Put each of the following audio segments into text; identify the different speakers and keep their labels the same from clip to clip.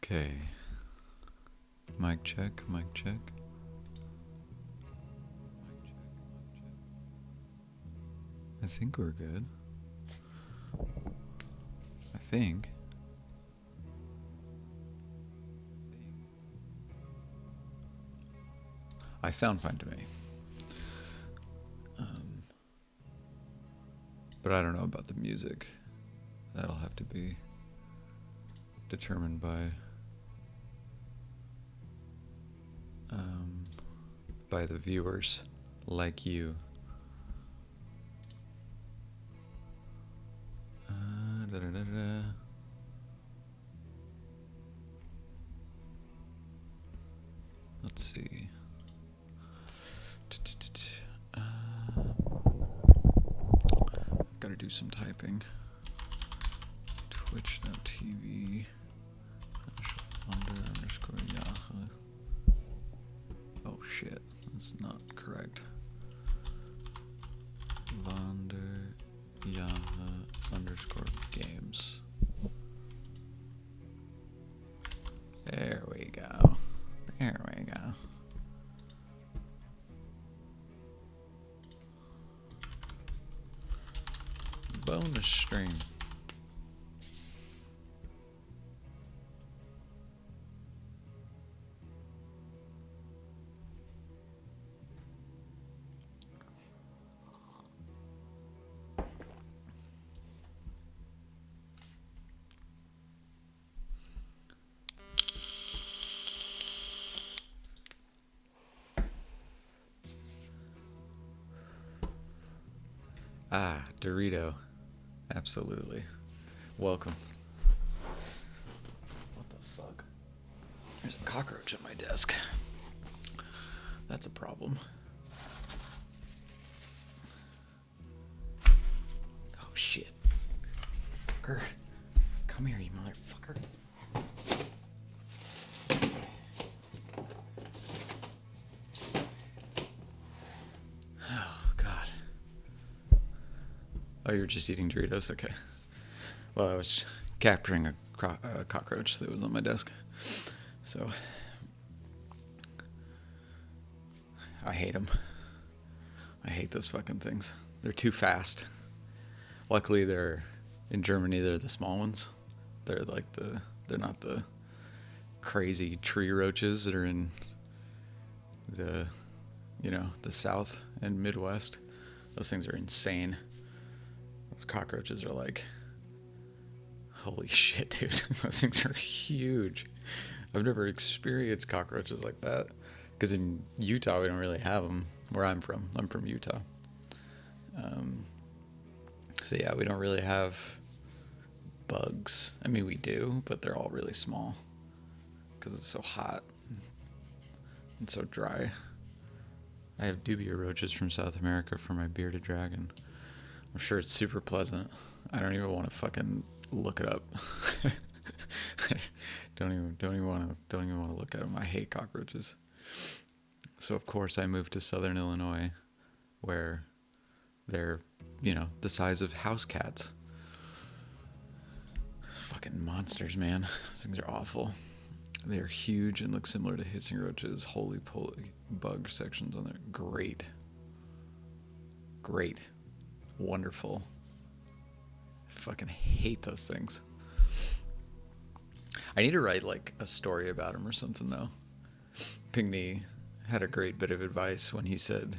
Speaker 1: Okay. Mic check, mic check. I think we're good. I think. I sound fine to me. But I don't know about the music. That'll have to be determined by the viewers, like you. Da-da-da-da. Let's see. Gotta do some typing. Twitch.tv _Yahoo. Oh shit, that's not correct. Wander Yahoo _games. There we go. There we go. Bonus stream. Ah, Dorito. Absolutely. Welcome. What the fuck? There's a cockroach at my desk. That's a problem. Oh shit. Fucker. Come here, you motherfucker. Oh god. Oh, you were just eating Doritos? Okay. Well, I was capturing a cockroach that was on my desk. So, I hate them. I hate those fucking things. They're too fast. Luckily, in Germany, they're the small ones. They're not the crazy tree roaches that are in the South and Midwest. Those things are insane. Those cockroaches are like, holy shit, dude. Those things are huge. I've never experienced cockroaches like that. Because in Utah, we don't really have them where I'm from. I'm from Utah. So yeah, we don't really have bugs. I mean, we do, but they're all really small. Because it's so hot and so dry. I have dubia roaches from South America for my bearded dragon. I'm sure it's super pleasant. I don't even want to fucking look it up. don't even want to look at them. I hate cockroaches. So of course I moved to Southern Illinois, where they're, the size of house cats. Fucking monsters, man. These things are awful. They're huge and look similar to hissing roaches. Holy poly bug sections on there. Great. Wonderful. I fucking hate those things. I need to write like a story about them or something though. Pinkney had a great bit of advice when he said,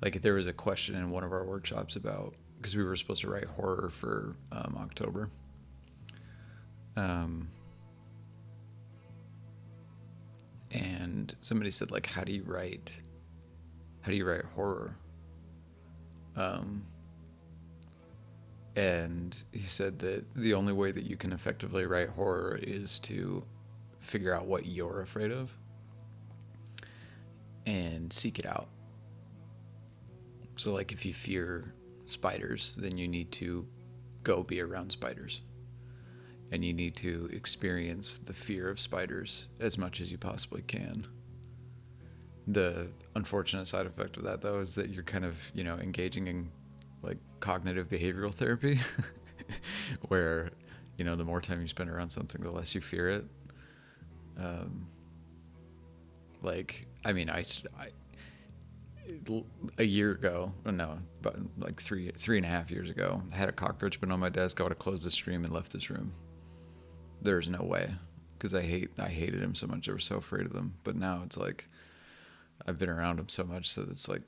Speaker 1: like there was a question in one of our workshops about, because we were supposed to write horror for October. And somebody said, like, how do you write horror? And he said that the only way that you can effectively write horror is to figure out what you're afraid of and seek it out. So like if you fear spiders, then you need to go be around spiders. And you need to experience the fear of spiders as much as you possibly can. The unfortunate side effect of that, though, is that you're kind of, engaging in like cognitive behavioral therapy where You know, the more time you spend around something, the less you fear it. Like, I mean, a year ago, no, but like 3.5 years ago, I had a cockroach been on my desk. I would have closed the stream and left this room. There's no way, because I hated him so much. I was so afraid of them. But now it's like I've been around him so much, so it's like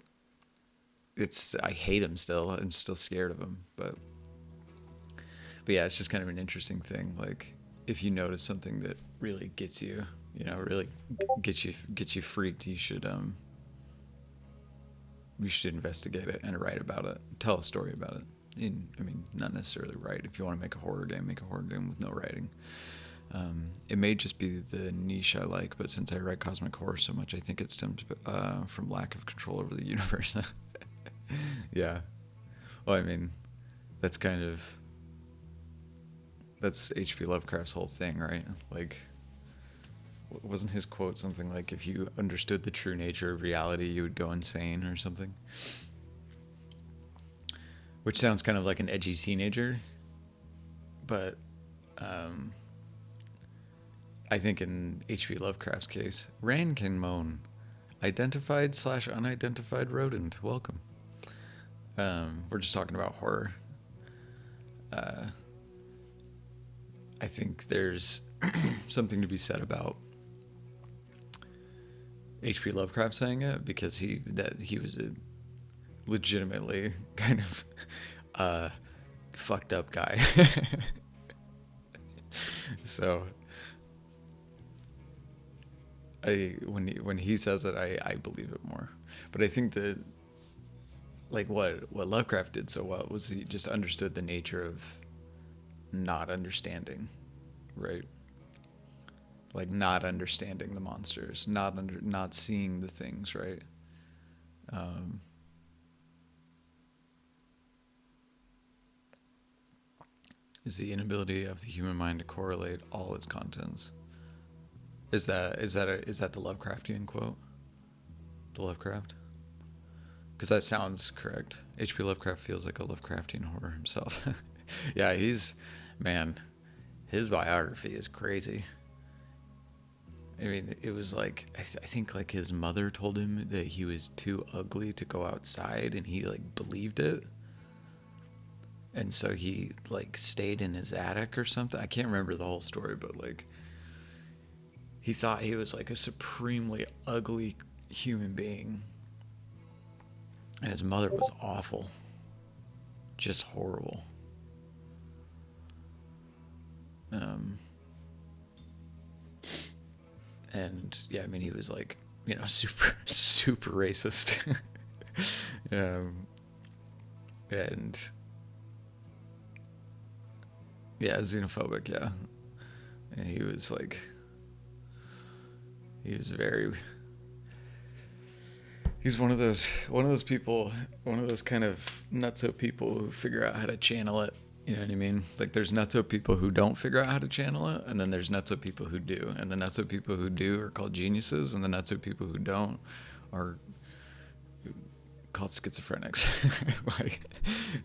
Speaker 1: I hate him still. I'm still scared of him, but yeah, it's just kind of an interesting thing. Like, if you notice something that really gets you, really gets you freaked, you should investigate it and write about it. Tell a story about it. I mean, not necessarily write. If you want to make a horror game, make a horror game with no writing. It may just be the niche I like, but since I write cosmic horror so much, I think it stems from lack of control over the universe. Yeah. Well, I mean, that's H.P. Lovecraft's whole thing, right? Like, wasn't his quote something like, if you understood the true nature of reality, you would go insane, or something? Which sounds kind of like an edgy teenager, but I think in H.P. Lovecraft's case, rain can moan. Identified/unidentified rodent, welcome. We're just talking about horror. I think there's something to be said about H.P. Lovecraft saying it, because he was a legitimately kind of fucked up guy. So when he says it, I believe it more. But I think that, like, what Lovecraft did so well was he just understood the nature of not understanding, right? Like, not understanding the monsters, not seeing the things, right? Is the inability of the human mind to correlate all its contents. Is that the Lovecraftian quote? The Lovecraft? Because that sounds correct. H.P. Lovecraft feels like a Lovecraftian horror himself. Yeah, man, his biography is crazy. I mean, it was like, I think like his mother told him that he was too ugly to go outside, and he like believed it. And so he like stayed in his attic or something. I can't remember the whole story, but like, he thought he was like a supremely ugly human being. And his mother was awful. Just horrible. And yeah, I mean, he was like, super racist. And yeah, xenophobic, yeah. And he was he's one of those people, one of those kind of nutso people who figure out how to channel it. You know what I mean? Like, there's nutso people who don't figure out how to channel it, and then there's nutso people who do. And the nutso people who do are called geniuses, and the nutso people who don't are called schizophrenics. Like,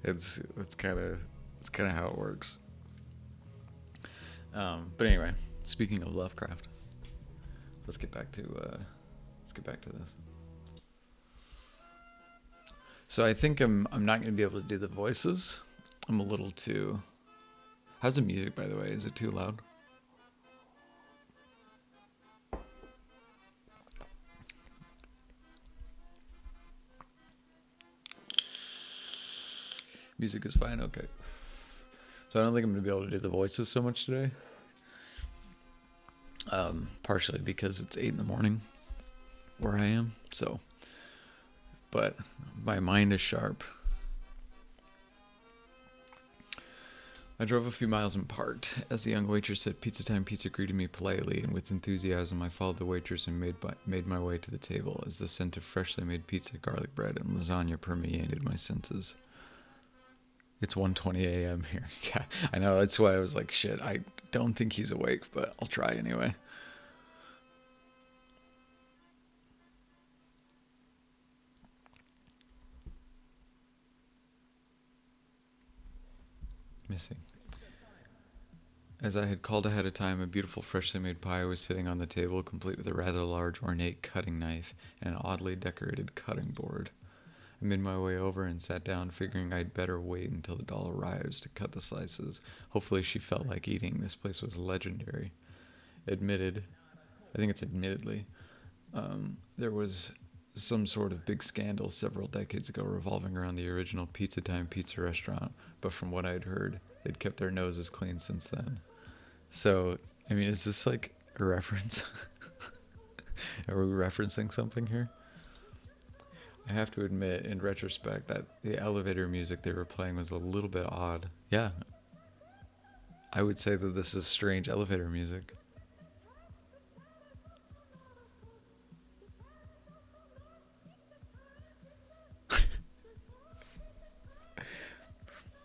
Speaker 1: it's kind of how it works. But anyway, speaking of Lovecraft, let's get back to this. So I think I'm not going to be able to do the voices. I'm a little too... How's the music, by the way? Is it too loud? Music is fine? Okay. So I don't think I'm going to be able to do the voices so much today. Partially because it's 8 a.m. where I am. So, but my mind is sharp. I drove a few miles and parked. As the young waitress said, "Pizza time, pizza," greeted me politely, and with enthusiasm I followed the waitress and made my way to the table as the scent of freshly made pizza, garlic bread, and lasagna permeated my senses. It's 1:20 a.m. here. Yeah, I know, that's why I was like, shit, I don't think he's awake, but I'll try anyway. Missing. As I had called ahead of time, a beautiful freshly made pie was sitting on the table, complete with a rather large, ornate cutting knife and an oddly decorated cutting board. I made my way over and sat down, figuring I'd better wait until the doll arrives to cut the slices. Hopefully she felt like eating. This place was legendary. Admitted, I think it's admittedly, there was some sort of big scandal several decades ago revolving around the original Pizza Time pizza restaurant, but from what I'd heard, they'd kept their noses clean since then. So, I mean, is this like a reference? Are we referencing something here? I have to admit, in retrospect, that the elevator music they were playing was a little bit odd. Yeah, I would say that this is strange elevator music.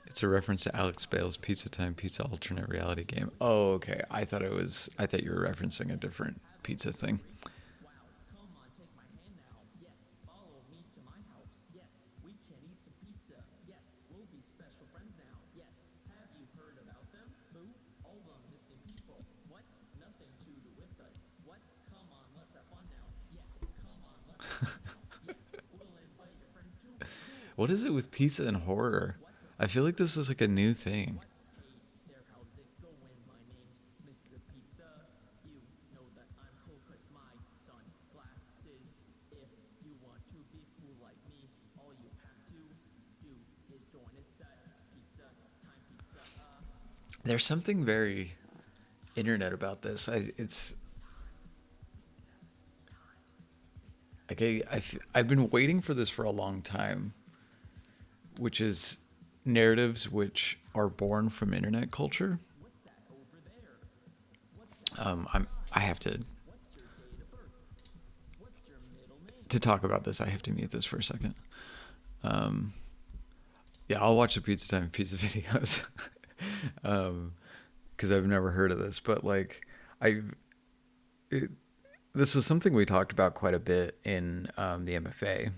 Speaker 1: It's a reference to Alex Bale's Pizza Time pizza alternate reality game. Oh, okay. I thought you were referencing a different pizza thing. What is it with pizza and horror? I feel like this is like a new thing. There's something very internet about this. It's like I've been waiting for this for a long time, which is narratives which are born from internet culture. I have to talk about this. I have to mute this for a second. Yeah, I'll watch the Pizza Time pizza videos because I've never heard of this. But like, I it, this was something we talked about quite a bit in the MFA,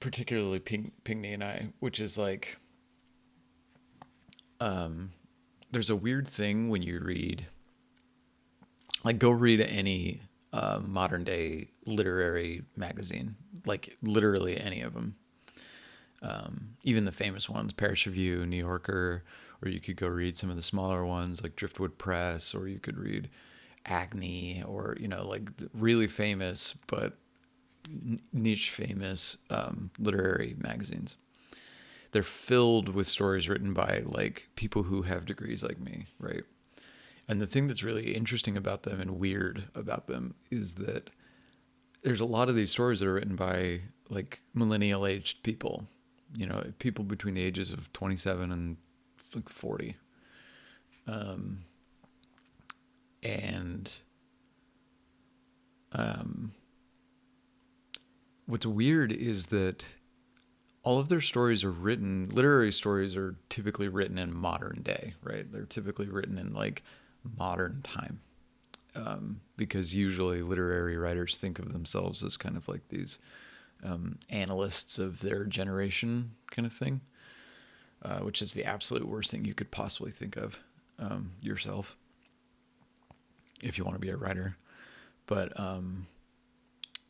Speaker 1: particularly Pinckney and I, which is like, there's a weird thing when you read, like, go read any modern day literary magazine, like literally any of them, even the famous ones, Paris Review, New Yorker, or you could go read some of the smaller ones like Driftwood Press, or you could read Agni, or like really famous but niche famous literary magazines. They're filled with stories written by like people who have degrees like me, right? And the thing that's really interesting about them and weird about them is that there's a lot of these stories that are written by like millennial aged people, people between the ages of 27 and like 40. And what's weird is that all of their stories are written, literary stories are typically written in modern day, right? They're typically written in like modern time. Because usually literary writers think of themselves as kind of like these analysts of their generation kind of thing, which is the absolute worst thing you could possibly think of yourself if you want to be a writer. But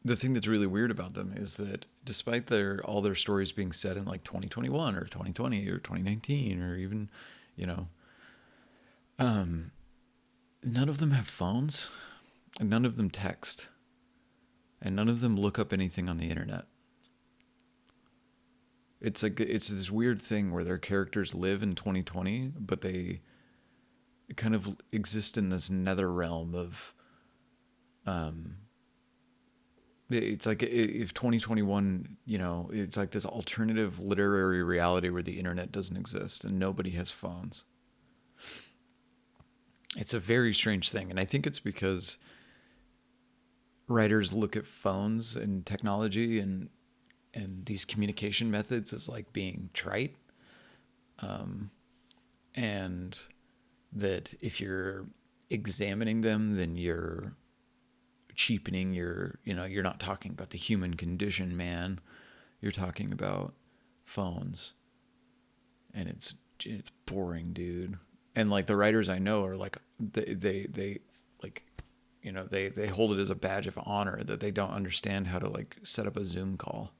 Speaker 1: the thing that's really weird about them is that despite all their stories being set in like 2021 or 2020 or 2019 or even, none of them have phones, and none of them text, and none of them look up anything on the internet. It's like it's this weird thing where their characters live in 2020, but they kind of exist in this nether realm of it's like if 2021, it's like this alternative literary reality where the internet doesn't exist and nobody has phones. It's a very strange thing. And I think it's because writers look at phones and technology and these communication methods as like being trite. And that if you're examining them, then you're cheapening you're not talking about the human condition, man. You're talking about phones. And it's it's boring, dude. And like the writers I know are like they like, you know, they hold it as a badge of honor that they don't understand how to like set up a Zoom call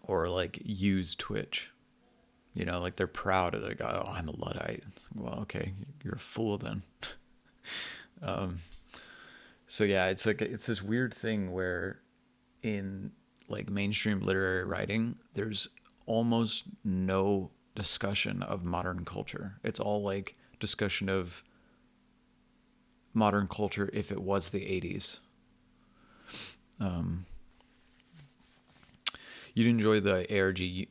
Speaker 1: or like use Twitch. You know, like they're proud of it. Like, oh, I'm a Luddite. Well, okay, you're a fool then. So yeah, it's like it's this weird thing where in like mainstream literary writing, there's almost no discussion of modern culture. It's all like discussion of modern culture if it was the 80s. You'd enjoy the ARG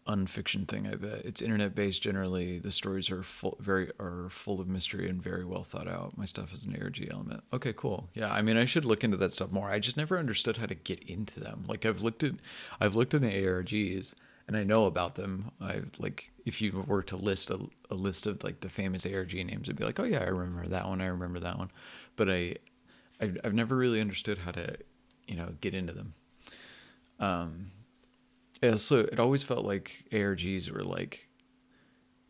Speaker 1: unfiction thing, I bet. It's internet based generally. The stories are full of mystery and very well thought out. My stuff is an ARG element. Okay, cool. Yeah, I mean I should look into that stuff more. I just never understood how to get into them. Like I've looked at ARGs and I know about them. I like if you were to list a list of like the famous ARG names, I'd be like, oh yeah, I remember that one. I remember that one. But I've never really understood how to, you know, get into them. Yeah, so it always felt like ARGs were like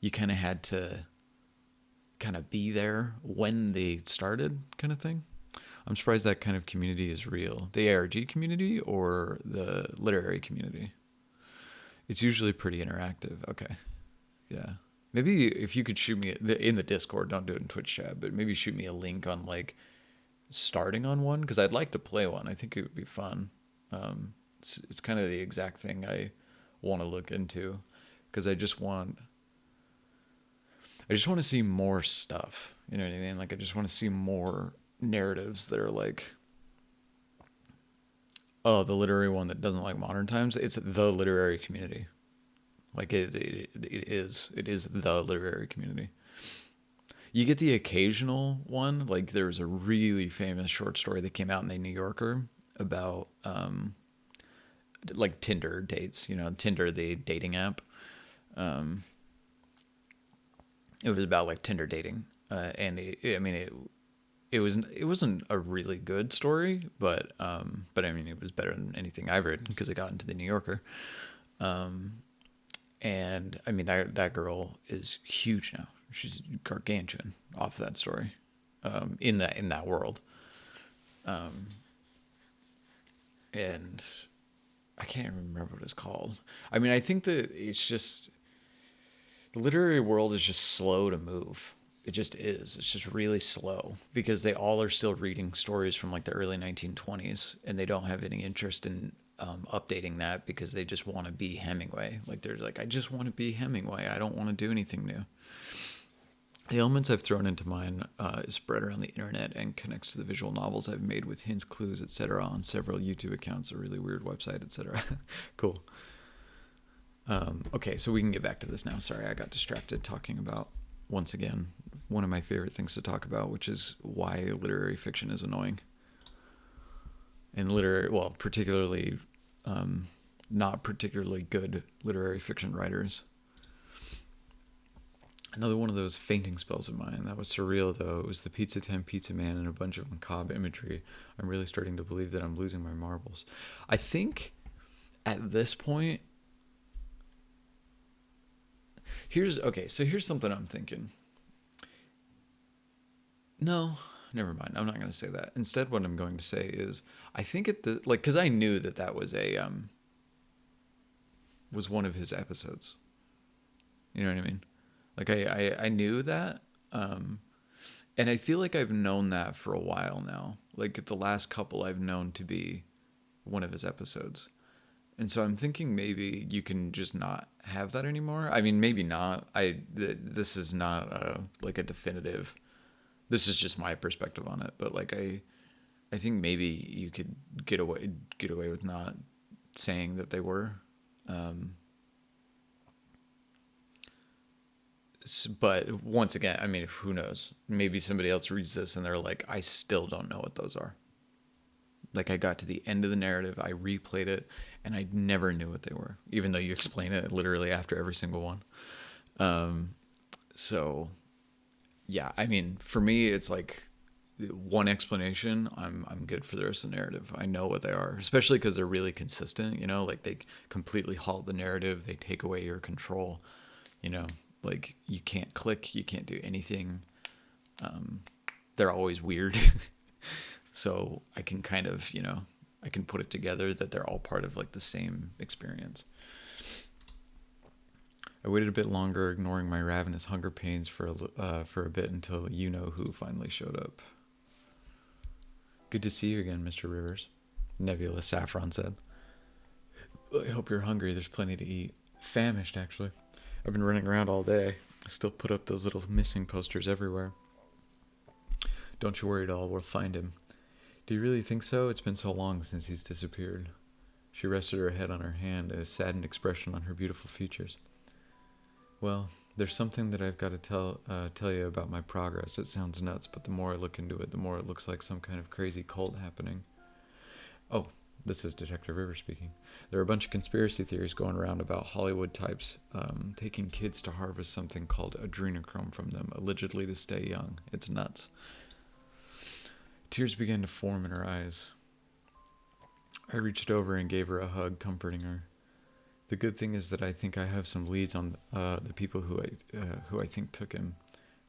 Speaker 1: you kind of had to kind of be there when they started, kind of thing. I'm surprised that kind of community is real. The ARG community or the literary community? It's usually pretty interactive. Okay. Yeah. Maybe if you could shoot me in the Discord, don't do it in Twitch chat, but maybe shoot me a link on like starting on one because I'd like to play one. I think it would be fun. It's kind of the exact thing I want to look into because I just want to see more stuff. You know what I mean? Like I just want to see more narratives that are like, oh, the literary one that doesn't like modern times. It's the literary community. Like it is the literary community. You get the occasional one. Like there was a really famous short story that came out in the New Yorker about like Tinder dates, you know, Tinder, the dating app. It was about like Tinder dating. And it wasn't a really good story, but I mean, it was better than anything I've read because it got into the New Yorker. And I mean, that girl is huge now. She's gargantuan off that story, in that world. And I can't even remember what it's called. I mean, I think that it's just the literary world is just slow to move. It just is. It's just really slow because they all are still reading stories from like the early 1920s and they don't have any interest in updating that because they just want to be Hemingway. Like they're like, I just want to be Hemingway. I don't want to do anything new. The elements I've thrown into mine is spread around the internet and connects to the visual novels I've made with hints, clues, etc. on several YouTube accounts, a really weird website, etc. Cool. Okay, so we can get back to this now. Sorry, I got distracted talking about, once again, one of my favorite things to talk about, which is why literary fiction is annoying. And particularly not particularly good literary fiction writers. Another one of those fainting spells of mine. That was surreal, though. It was the Pizza 10 Pizza Man and a bunch of macabre imagery. I'm really starting to believe that I'm losing my marbles. I think at this point... Here's something I'm thinking. No, never mind. I'm not going to say that. Instead, what I'm going to say is, I think because I knew that was was one of his episodes. You know what I mean? Like I knew that, and I feel like I've known that for a while now. Like the last couple I've known to be one of his episodes. And so I'm thinking maybe you can just not have that anymore. I mean, maybe not. This is not like a definitive, this is just my perspective on it. But like, I think maybe you could get away with not saying that they were, but once again, I mean, who knows? Maybe somebody else reads this and they're like, I still don't know what those are. Like I got to the end of the narrative, I replayed it, and I never knew what they were, even though you explain it literally after every single one. So, yeah, I mean, for me, it's like one explanation, I'm good for the rest of the narrative. I know what they are, especially because they're really consistent. You know, like they completely halt the narrative. They take away your control. You know, like you can't click, you can't do anything. They're always weird. So I can kind of, you know, I can put it together that they're all part of like the same experience. I waited a bit longer, ignoring my ravenous hunger pains for a bit until you know who finally showed up. Good to see you again, Mr. Rivers, Nebula Saffron said. I hope you're hungry. There's plenty to eat. Famished, actually. I've been running around all day. I still put up those little missing posters everywhere. Don't you worry at all. We'll find him. Do you really think so? It's been so long since he's disappeared. She rested her head on her hand, a saddened expression on her beautiful features. Well, there's something that I've got to tell you about my progress. It sounds nuts, but the more I look into it, the more it looks like some kind of crazy cult happening. Oh, this is Detective Rivers speaking. There are a bunch of conspiracy theories going around about Hollywood types taking kids to harvest something called adrenochrome from them, allegedly to stay young. It's nuts. Tears began to form in her eyes. I reached over and gave her a hug, comforting her. The good thing is that I think I have some leads on the people who I think took him.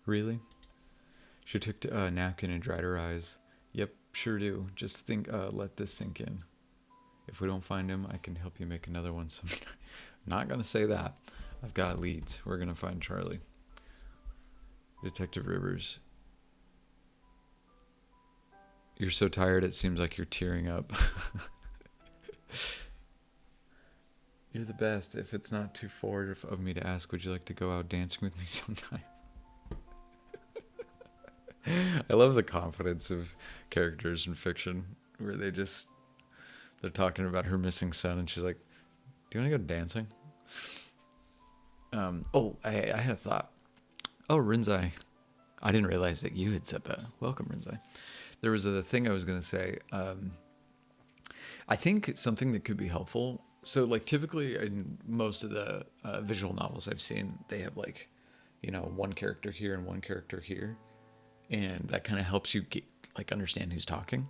Speaker 1: Really? She took a napkin and dried her eyes. Yep, sure do. Just let this sink in. If we don't find him, I can help you make another one sometime. Not gonna say that. I've got leads. We're gonna find Charlie. Detective Rivers. You're so tired it seems like you're tearing up. You're the best. If it's not too forward of me to ask, would you like to go out dancing with me sometime? I love the confidence of characters in fiction where they're talking about her missing son and she's like, do you want to go dancing? I had a thought. Oh, Rinzai. I didn't realize that you had said that. Welcome, Rinzai. There was a thing I was going to say. I think something that could be helpful. So, like, typically in most of the visual novels I've seen, they have, like, you know, one character here and one character here. And that kind of helps you understand who's talking.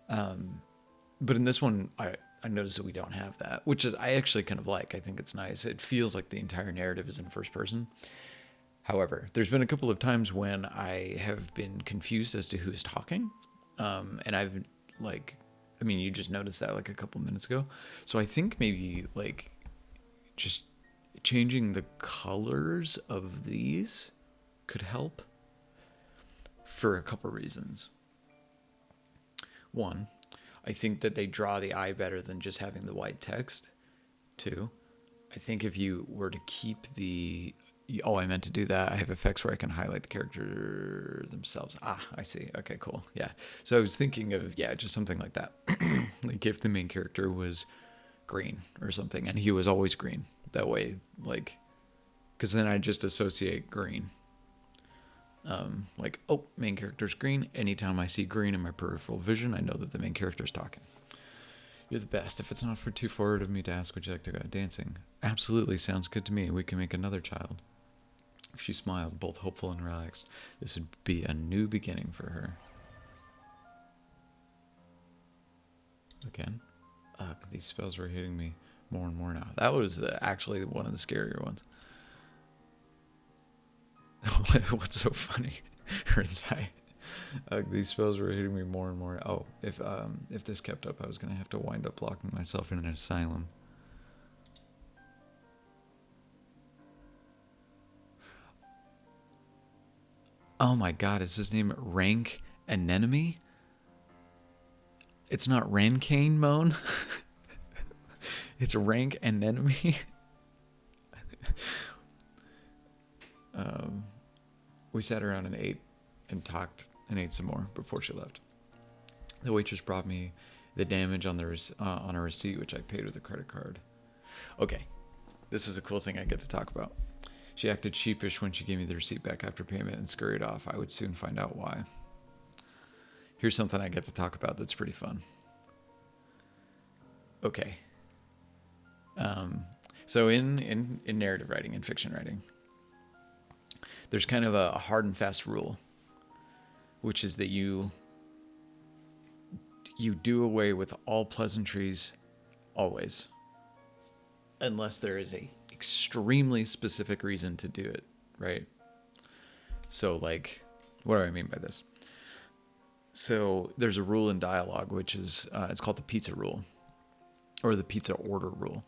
Speaker 1: But in this one, I noticed that we don't have that, which is I actually kind of like. I think it's nice. It feels like the entire narrative is in first person. However, there's been a couple of times when I have been confused as to who's talking. And I've, you just noticed that like a couple minutes ago. So I think maybe like just changing the colors of these could help for a couple reasons. One, I think that they draw the eye better than just having the white text. Two, I think if you were to keep I meant to do that. I have effects where I can highlight the character themselves. I see. Okay, cool. Yeah. So I was thinking of, just something like that. Like if the main character was green or something, and he was always green. That way, because then I just associate green. Main character's green. Anytime I see green in my peripheral vision, I know that the main character's talking. You're the best. If it's not too forward of me to ask, would you like to go dancing? Absolutely, sounds good to me. We can make another child. She smiled, both hopeful and relaxed. This would be a new beginning for her. Again? These spells were hitting me more and more now. That was actually one of the scarier ones. What's so funny? These spells were hitting me more and more. Oh, if this kept up, I was going to have to wind up locking myself in an asylum. Oh my god, is his name Rank Anemone? It's not Rankane Moan. It's Rank Anemone. We sat around and ate and talked and ate some more before she left. The waitress brought me the damage on a receipt, which I paid with a credit card. Okay, this is a cool thing I get to talk about. She acted sheepish when she gave me the receipt back after payment and scurried off. I would soon find out why. Here's something I get to talk about that's pretty fun. Okay. So in narrative writing and fiction writing, there's kind of a hard and fast rule, which is that you do away with all pleasantries always, unless there is a extremely specific reason to do it, right? So like, what do I mean by this? So there's a rule in dialogue, which is, it's called the pizza rule, or the pizza order rule,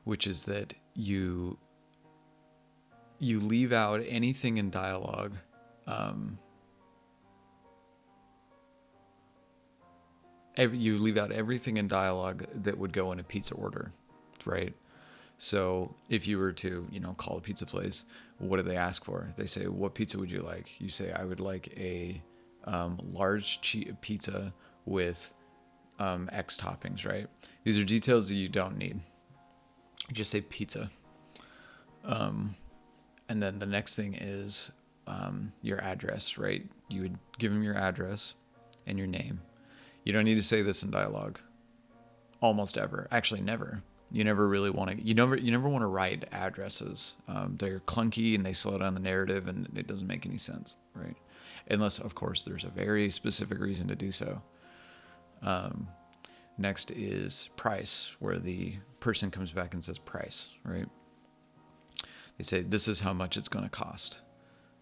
Speaker 1: which is that you leave out anything in dialogue, you leave out everything in dialogue that would go in a pizza order, right? So if you were to, call a pizza place, what do they ask for? They say, what pizza would you like? You say, I would like a large pizza with X toppings, right? These are details that you don't need. Just say pizza. And then the next thing is your address, right? You would give them your address and your name. You don't need to say this in dialogue. Almost ever. Actually, never. You never really want to. You never want to write addresses. They're clunky and they slow down the narrative, and it doesn't make any sense, right? Unless, of course, there's a very specific reason to do so. Next is price, where the person comes back and says price, right? They say, this is how much it's going to cost.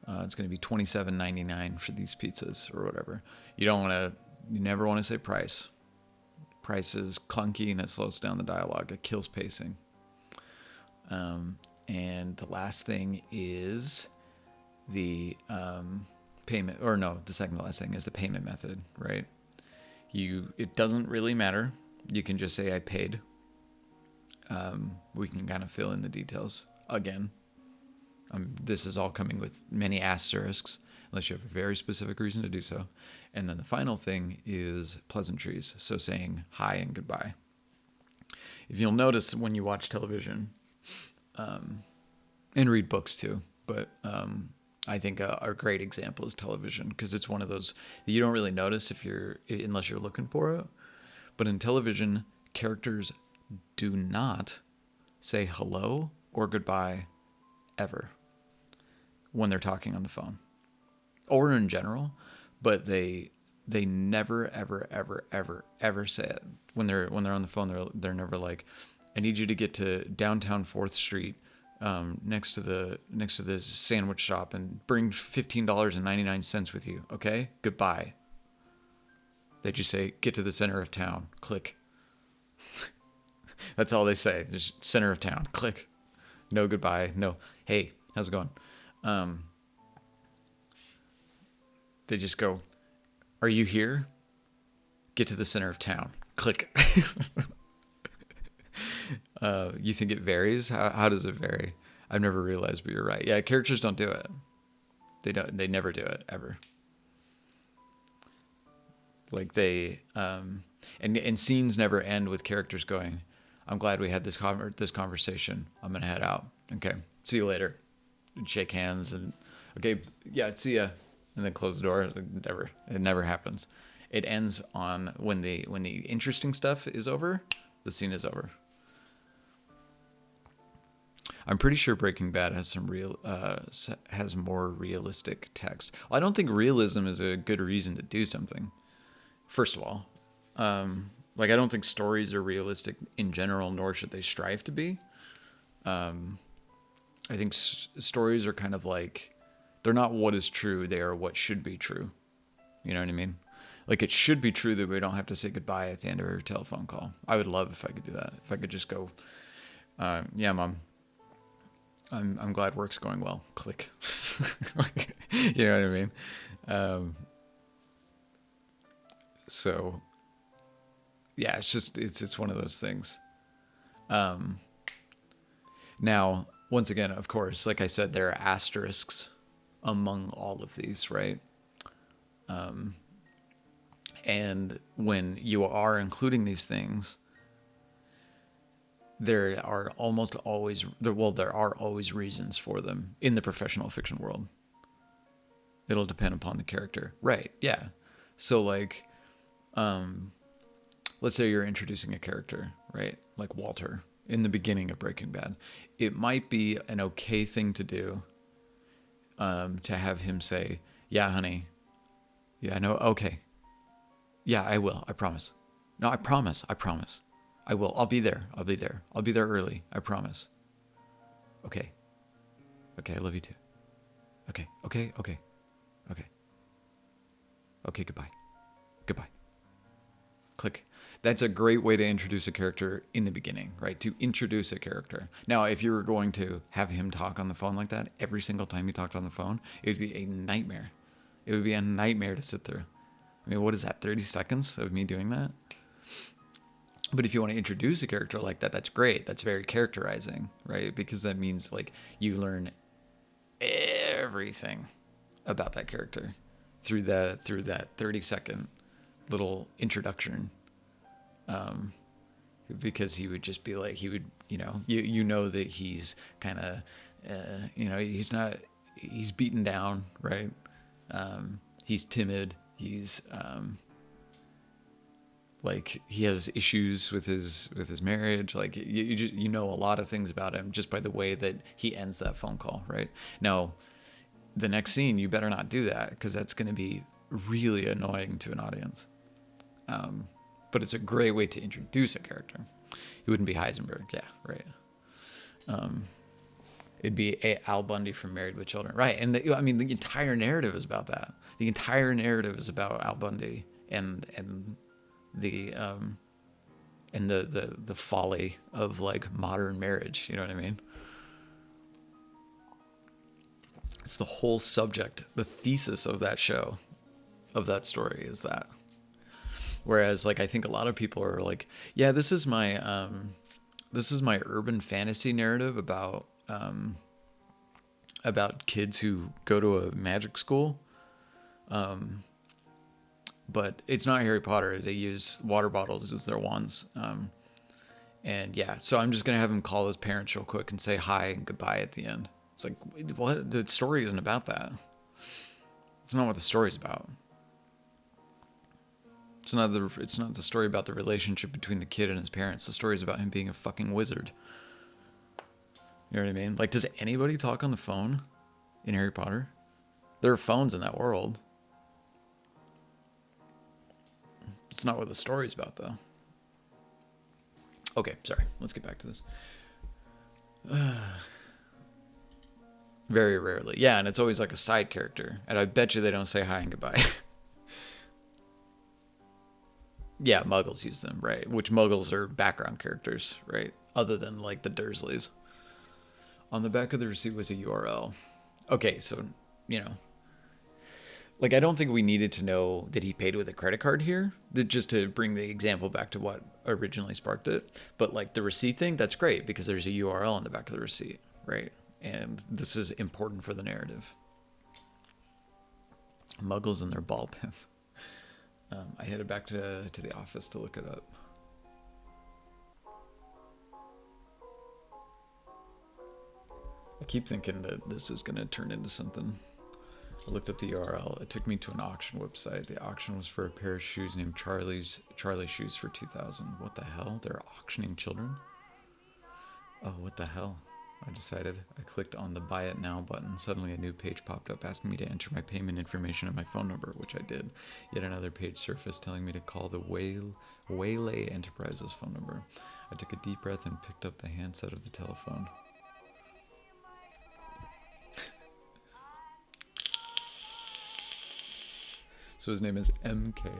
Speaker 1: It's going to be $27.99 for these pizzas or whatever. You never want to say price. Price is clunky and it slows down the dialogue. It kills pacing. And the last thing is the payment, or no, the second to last thing is the payment method, right? It doesn't really matter. You can just say I paid. We can kind of fill in the details again. This is all coming with many asterisks, unless you have a very specific reason to do so. And then the final thing is pleasantries. So saying hi and goodbye. If you'll notice when you watch television, and read books too, but I think a great example is television, because it's one of those that you don't really notice unless you're looking for it. But in television, characters do not say hello or goodbye ever when they're talking on the phone or in general, but they never ever say it when they're on the phone. They're never like, I need you to get to downtown 4th Street, next to the sandwich shop, and bring $15.99 with you. Okay, goodbye. They just say, get to the center of town, click. That's all they say, just center of town, click. No goodbye, no hey, how's it going? They just go, are you here? Get to the center of town, click. You think it varies? How does it vary? I've never realized, but you're right. Yeah, characters don't do it. They never do it, ever. Like and scenes never end with characters going, I'm glad we had this conversation. I'm going to head out. Okay, see you later. And shake hands and, okay, yeah, see ya. And then close the door. It never happens. It ends on when the interesting stuff is over, the scene is over. I'm pretty sure Breaking Bad has has more realistic text. Well, I don't think realism is a good reason to do something. First of all, I don't think stories are realistic in general, nor should they strive to be. I think stories are kind of like, they're not what is true, they are what should be true. You know what I mean? Like, it should be true that we don't have to say goodbye at the end of every telephone call. I would love if I could do that. If I could just go, yeah, Mom, I'm glad work's going well. Click. You know what I mean? So yeah, it's one of those things. Now, once again, of course, like I said, there are asterisks among all of these, right? And when you are including these things, there are always reasons for them in the professional fiction world. It'll depend upon the character. Right, yeah. So like, let's say you're introducing a character, right? Like Walter in the beginning of Breaking Bad. It might be an okay thing to do, to have him say, yeah, honey, Yeah, no, okay. Yeah, I will. I promise. No, I promise. I promise. I will. I'll be there. I'll be there. I'll be there early. I promise. Okay. Okay, I love you too. Okay. Okay. Okay. Okay. Okay, goodbye. Goodbye. Click. That's a great way to introduce a character in the beginning, right? To introduce a character. Now, if you were going to have him talk on the phone like that every single time he talked on the phone, it would be a nightmare. It would be a nightmare to sit through. I mean, what is that, 30 seconds of me doing that? But if you want to introduce a character like that, that's great. That's very characterizing, right? Because that means like you learn everything about that character through that 30-second little introduction. Because he would just be like, he would, you know that he's kind of, he's beaten down, right? He's timid. He's like he has issues with his marriage. Like you know a lot of things about him just by the way that he ends that phone call, right? Now, the next scene, you better not do that because that's going to be really annoying to an audience. But it's a great way to introduce a character. He wouldn't be Heisenberg, yeah, right. It'd be Al Bundy from Married with Children, right? And the entire narrative is about that. The entire narrative is about Al Bundy and the folly of like modern marriage. You know what I mean? It's the whole subject, the thesis of that show, of that story is that. Whereas like I think a lot of people are like, yeah, this is my urban fantasy narrative about kids who go to a magic school. But it's not Harry Potter. They use water bottles as their wands. And yeah, so I'm just going to have him call his parents real quick and say hi and goodbye at the end. It's like, what? The story isn't about that. It's not what the story's about. It's not the story about the relationship between the kid and his parents. The story is about him being a fucking wizard. You know what I mean? Like, does anybody talk on the phone in Harry Potter? There are phones in that world. It's not what the story's about, though. Okay, sorry. Let's get back to this. Very rarely. Yeah, and it's always like a side character. And I bet you they don't say hi and goodbye. Yeah, Muggles use them, right? Which Muggles are background characters, right? Other than like the Dursleys. On the back of the receipt was a URL. Okay, so, like I don't think we needed to know that he paid with a credit card here, just to bring the example back to what originally sparked it. But like the receipt thing, that's great because there's a URL on the back of the receipt, right? And this is important for the narrative. Muggles and their ball pens. I headed back to the office to look it up. I keep thinking that this is going to turn into something. I looked up the URL. It took me to an auction website. The auction was for a pair of shoes named Charlie Shoes for 2,000. What the hell? They're auctioning children? Oh, what the hell? I decided. I clicked on the Buy It Now button. Suddenly a new page popped up asking me to enter my payment information and my phone number, which I did. Yet another page surfaced telling me to call the Waylay Enterprises phone number. I took a deep breath and picked up the handset of the telephone. So his name is MK.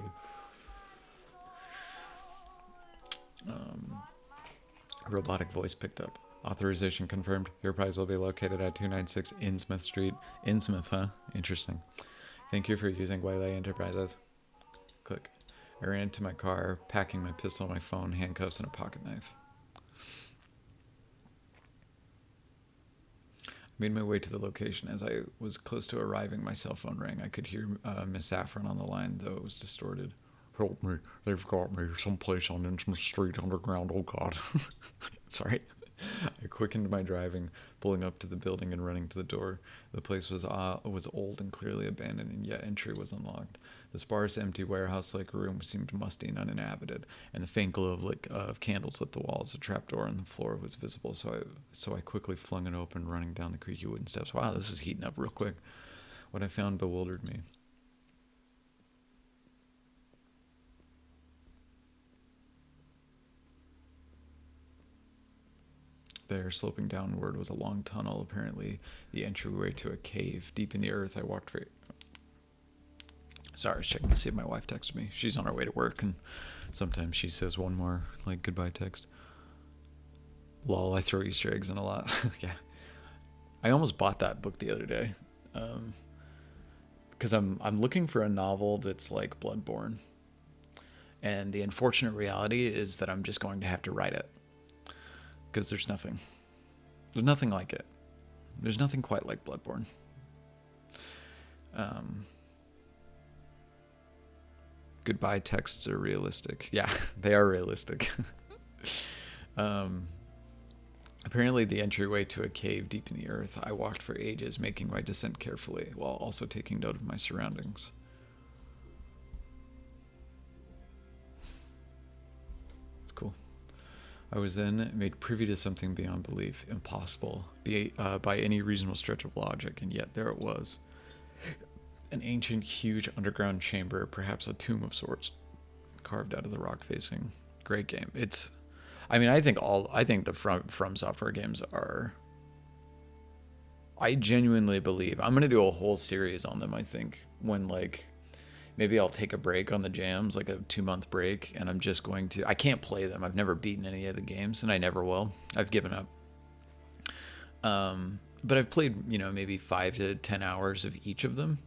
Speaker 1: Robotic voice picked up. Authorization confirmed. Your prize will be located at 296 Innsmouth Street. Innsmouth, huh? Interesting. Thank you for using Waylay Enterprises. Click. I ran into my car, packing my pistol, my phone, handcuffs, and a pocket knife. I made my way to the location. As I was close to arriving, my cell phone rang. I could hear Miss Saffron on the line, though it was distorted. Help me. They've got me someplace on Innsmouth Street underground. Oh, God. Sorry. I quickened my driving, pulling up to the building and running to the door. The place was old and clearly abandoned, and yet entry was unlocked. The sparse, empty warehouse-like room seemed musty and uninhabited, and the faint glow of candles lit the walls. A trapdoor on the floor was visible, so I quickly flung it open, running down the creaky wooden steps. Wow, this is heating up real quick. What I found bewildered me. there, sloping downward, was a long tunnel, apparently the entryway to a cave deep in the earth. I walked for... Sorry, I was checking to see if my wife texted me. She's on her way to work, and sometimes she says one more, like, goodbye text. Lol, I throw Easter eggs in a lot. Yeah. I almost bought that book the other day. Because I'm looking for a novel that's like Bloodborne. And the unfortunate reality is that I'm just going to have to write it. Because there's nothing like it. There's nothing quite like Bloodborne. Goodbye texts are realistic. Yeah, they are realistic. Apparently the entryway to a cave deep in the earth. I walked for ages, making my descent carefully, while also taking note of my surroundings. It's cool. I was then made privy to something beyond belief, impossible by any reasonable stretch of logic, and yet there it was. An ancient, huge underground chamber, perhaps a tomb of sorts, carved out of the rock facing. Great game. I think the From Software games are... I genuinely believe... I'm going to do a whole series on them, I think, when, like... Maybe I'll take a break on the jams, like a 2-month break, and I'm just going to... I can't play them. I've never beaten any of the games, and I never will. I've given up. But I've played, maybe 5 to 10 hours of each of them,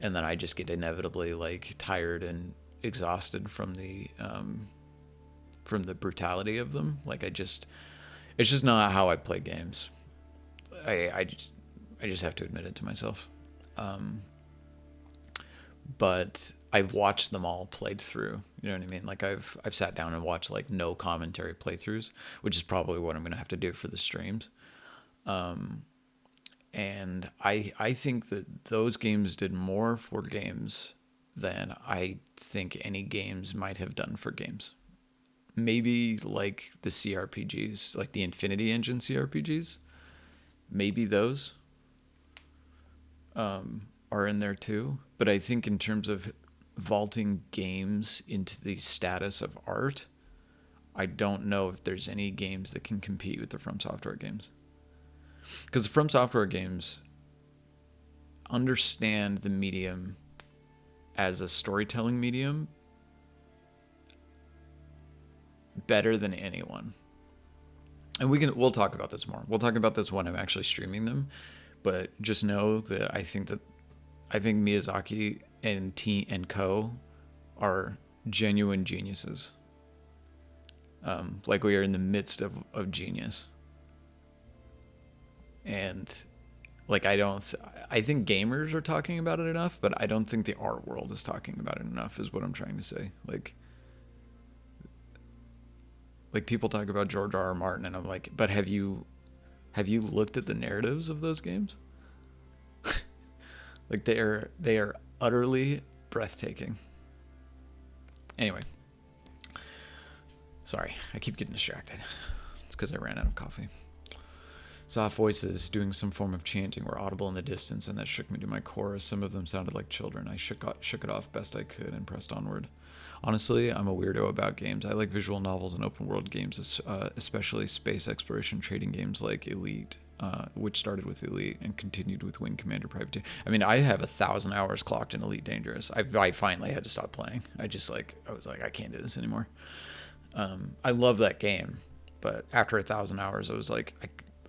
Speaker 1: and then I just get inevitably, like, tired and exhausted from the brutality of them. Like, it's just not how I play games. I just have to admit it to myself. But I've watched them all played through. You know what I mean? Like, I've sat down and watched, like, no commentary playthroughs, which is probably what I'm going to have to do for the streams. And I think that those games did more for games than I think any games might have done for games. Maybe like the CRPGs, like the Infinity Engine CRPGs, maybe those are in there too. But I think in terms of vaulting games into the status of art, I don't know if there's any games that can compete with the From Software games. Because the From Software games understand the medium as a storytelling medium better than anyone. And we'll talk about this more. We'll talk about this when I'm actually streaming them. But just know that I think Miyazaki and co are genuine geniuses. Like, we are in the midst of genius. And like, I think gamers are talking about it enough, but I don't think the art world is talking about it enough, is what I'm trying to say. Like people talk about George R.R. Martin, and I'm like, but have you looked at the narratives of those games? Like, they are utterly breathtaking. Anyway, sorry, I keep getting distracted. It's because I ran out of coffee. Soft voices doing some form of chanting were audible in the distance, and that shook me to my core, as some of them sounded like children. I shook it off best I could and pressed onward. Honestly, I'm a weirdo about games. I like visual novels and open world games, especially space exploration trading games like Elite, which started with Elite and continued with Wing Commander Privateer. I mean, I have 1,000 hours clocked in Elite Dangerous. I finally had to stop playing. I was like, I can't do this anymore. I love that game, but after 1,000 hours, I was like,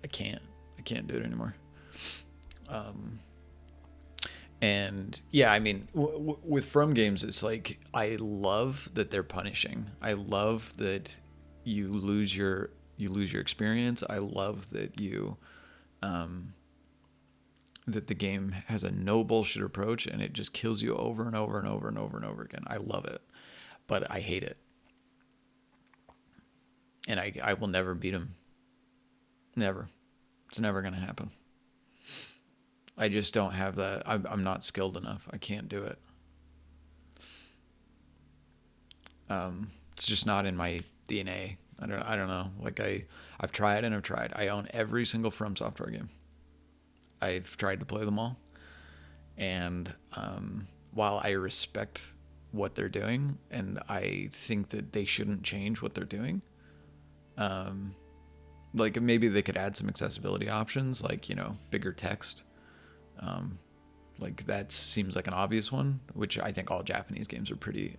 Speaker 1: I can't do it anymore. And yeah, I mean, with From games, it's like, I love that they're punishing. I love that you lose your experience. I love that that the game has a no bullshit approach, and it just kills you over and over and over and over and over again. I love it, but I hate it. And I will never beat them. Never. It's never going to happen. I just don't have that. I'm not skilled enough. I can't do it. It's just not in my DNA. I don't know. Like, I've tried and I've tried. I own every single From Software game. I've tried to play them all. And while I respect what they're doing, and I think that they shouldn't change what they're doing, like maybe they could add some accessibility options, like, bigger text. Like that seems like an obvious one, which I think all Japanese games are pretty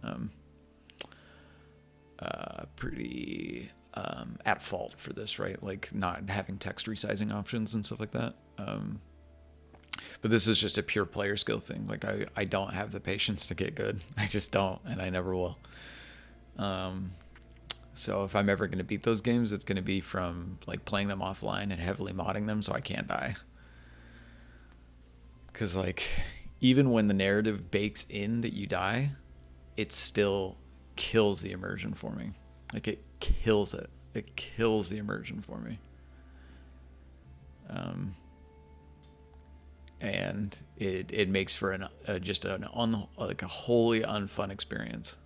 Speaker 1: at fault for this, right? Like not having text resizing options and stuff like that. But this is just a pure player skill thing. Like I don't have the patience to get good. I just don't, and I never will. So if I'm ever going to beat those games, it's going to be from like playing them offline and heavily modding them so I can't die. Because like even when the narrative bakes in that you die, it still kills the immersion for me. Like it kills it. It kills the immersion for me. And it makes for like a wholly unfun experience.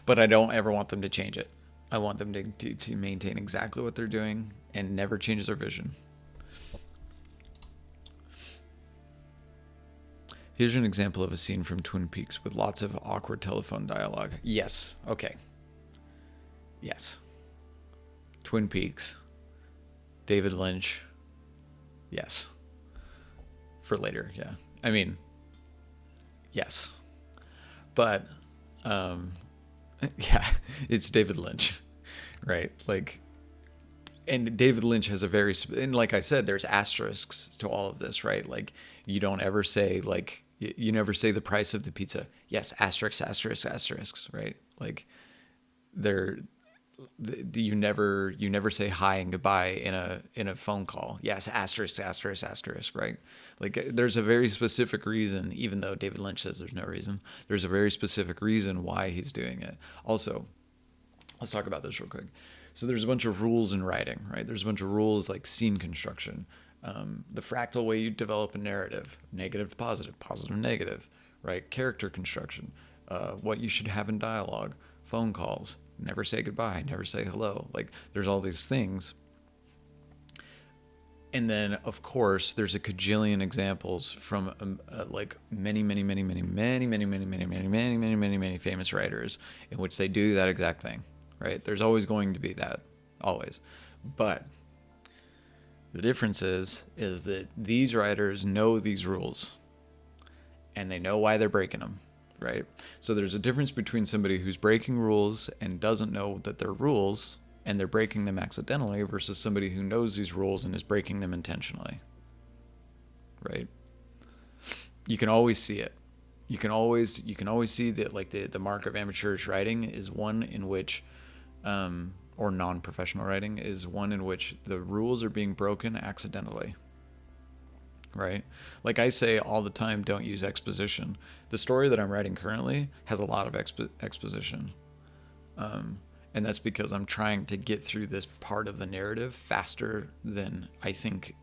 Speaker 1: But I don't ever want them to change it. I want them to maintain exactly what they're doing and never change their vision. Here's an example of a scene from Twin Peaks with lots of awkward telephone dialogue. Yes. Okay. Yes. Twin Peaks. David Lynch. Yes. For later, yeah. I mean, yes. But, yeah, it's David Lynch, right? Like, and David Lynch has and like I said, there's asterisks to all of this, right? Like, you don't ever say, like, you never say the price of the pizza. Yes, asterisks, asterisks, asterisks, right? Like, you never say hi and goodbye in a phone call. Yes, asterisk, asterisk, asterisk, right? Like there's a very specific reason, even though David Lynch says there's no reason, there's a very specific reason why he's doing it. Also, let's talk about this real quick. So there's a bunch of rules in writing, right? There's a bunch of rules like scene construction, the fractal way you develop a narrative, negative to positive, positive to negative, right? Character construction, what you should have in dialogue, phone calls, never say goodbye, never say hello. Like there's all these things. And then of course there's a cajillion examples from like many famous writers in which they do that exact thing, right? There's always going to be that, always. But the difference is that these writers know these rules and they know why they're breaking them. Right? So there's a difference between somebody who's breaking rules and doesn't know that they're rules and they're breaking them accidentally versus somebody who knows these rules and is breaking them intentionally. Right? You can always see it. You can always see that, like, the mark of amateurish writing is one in which or non-professional writing is one in which the rules are being broken accidentally. Right? Like I say all the time, don't use exposition. The story that I'm writing currently has a lot of exposition. And that's because I'm trying to get through this part of the narrative faster than I think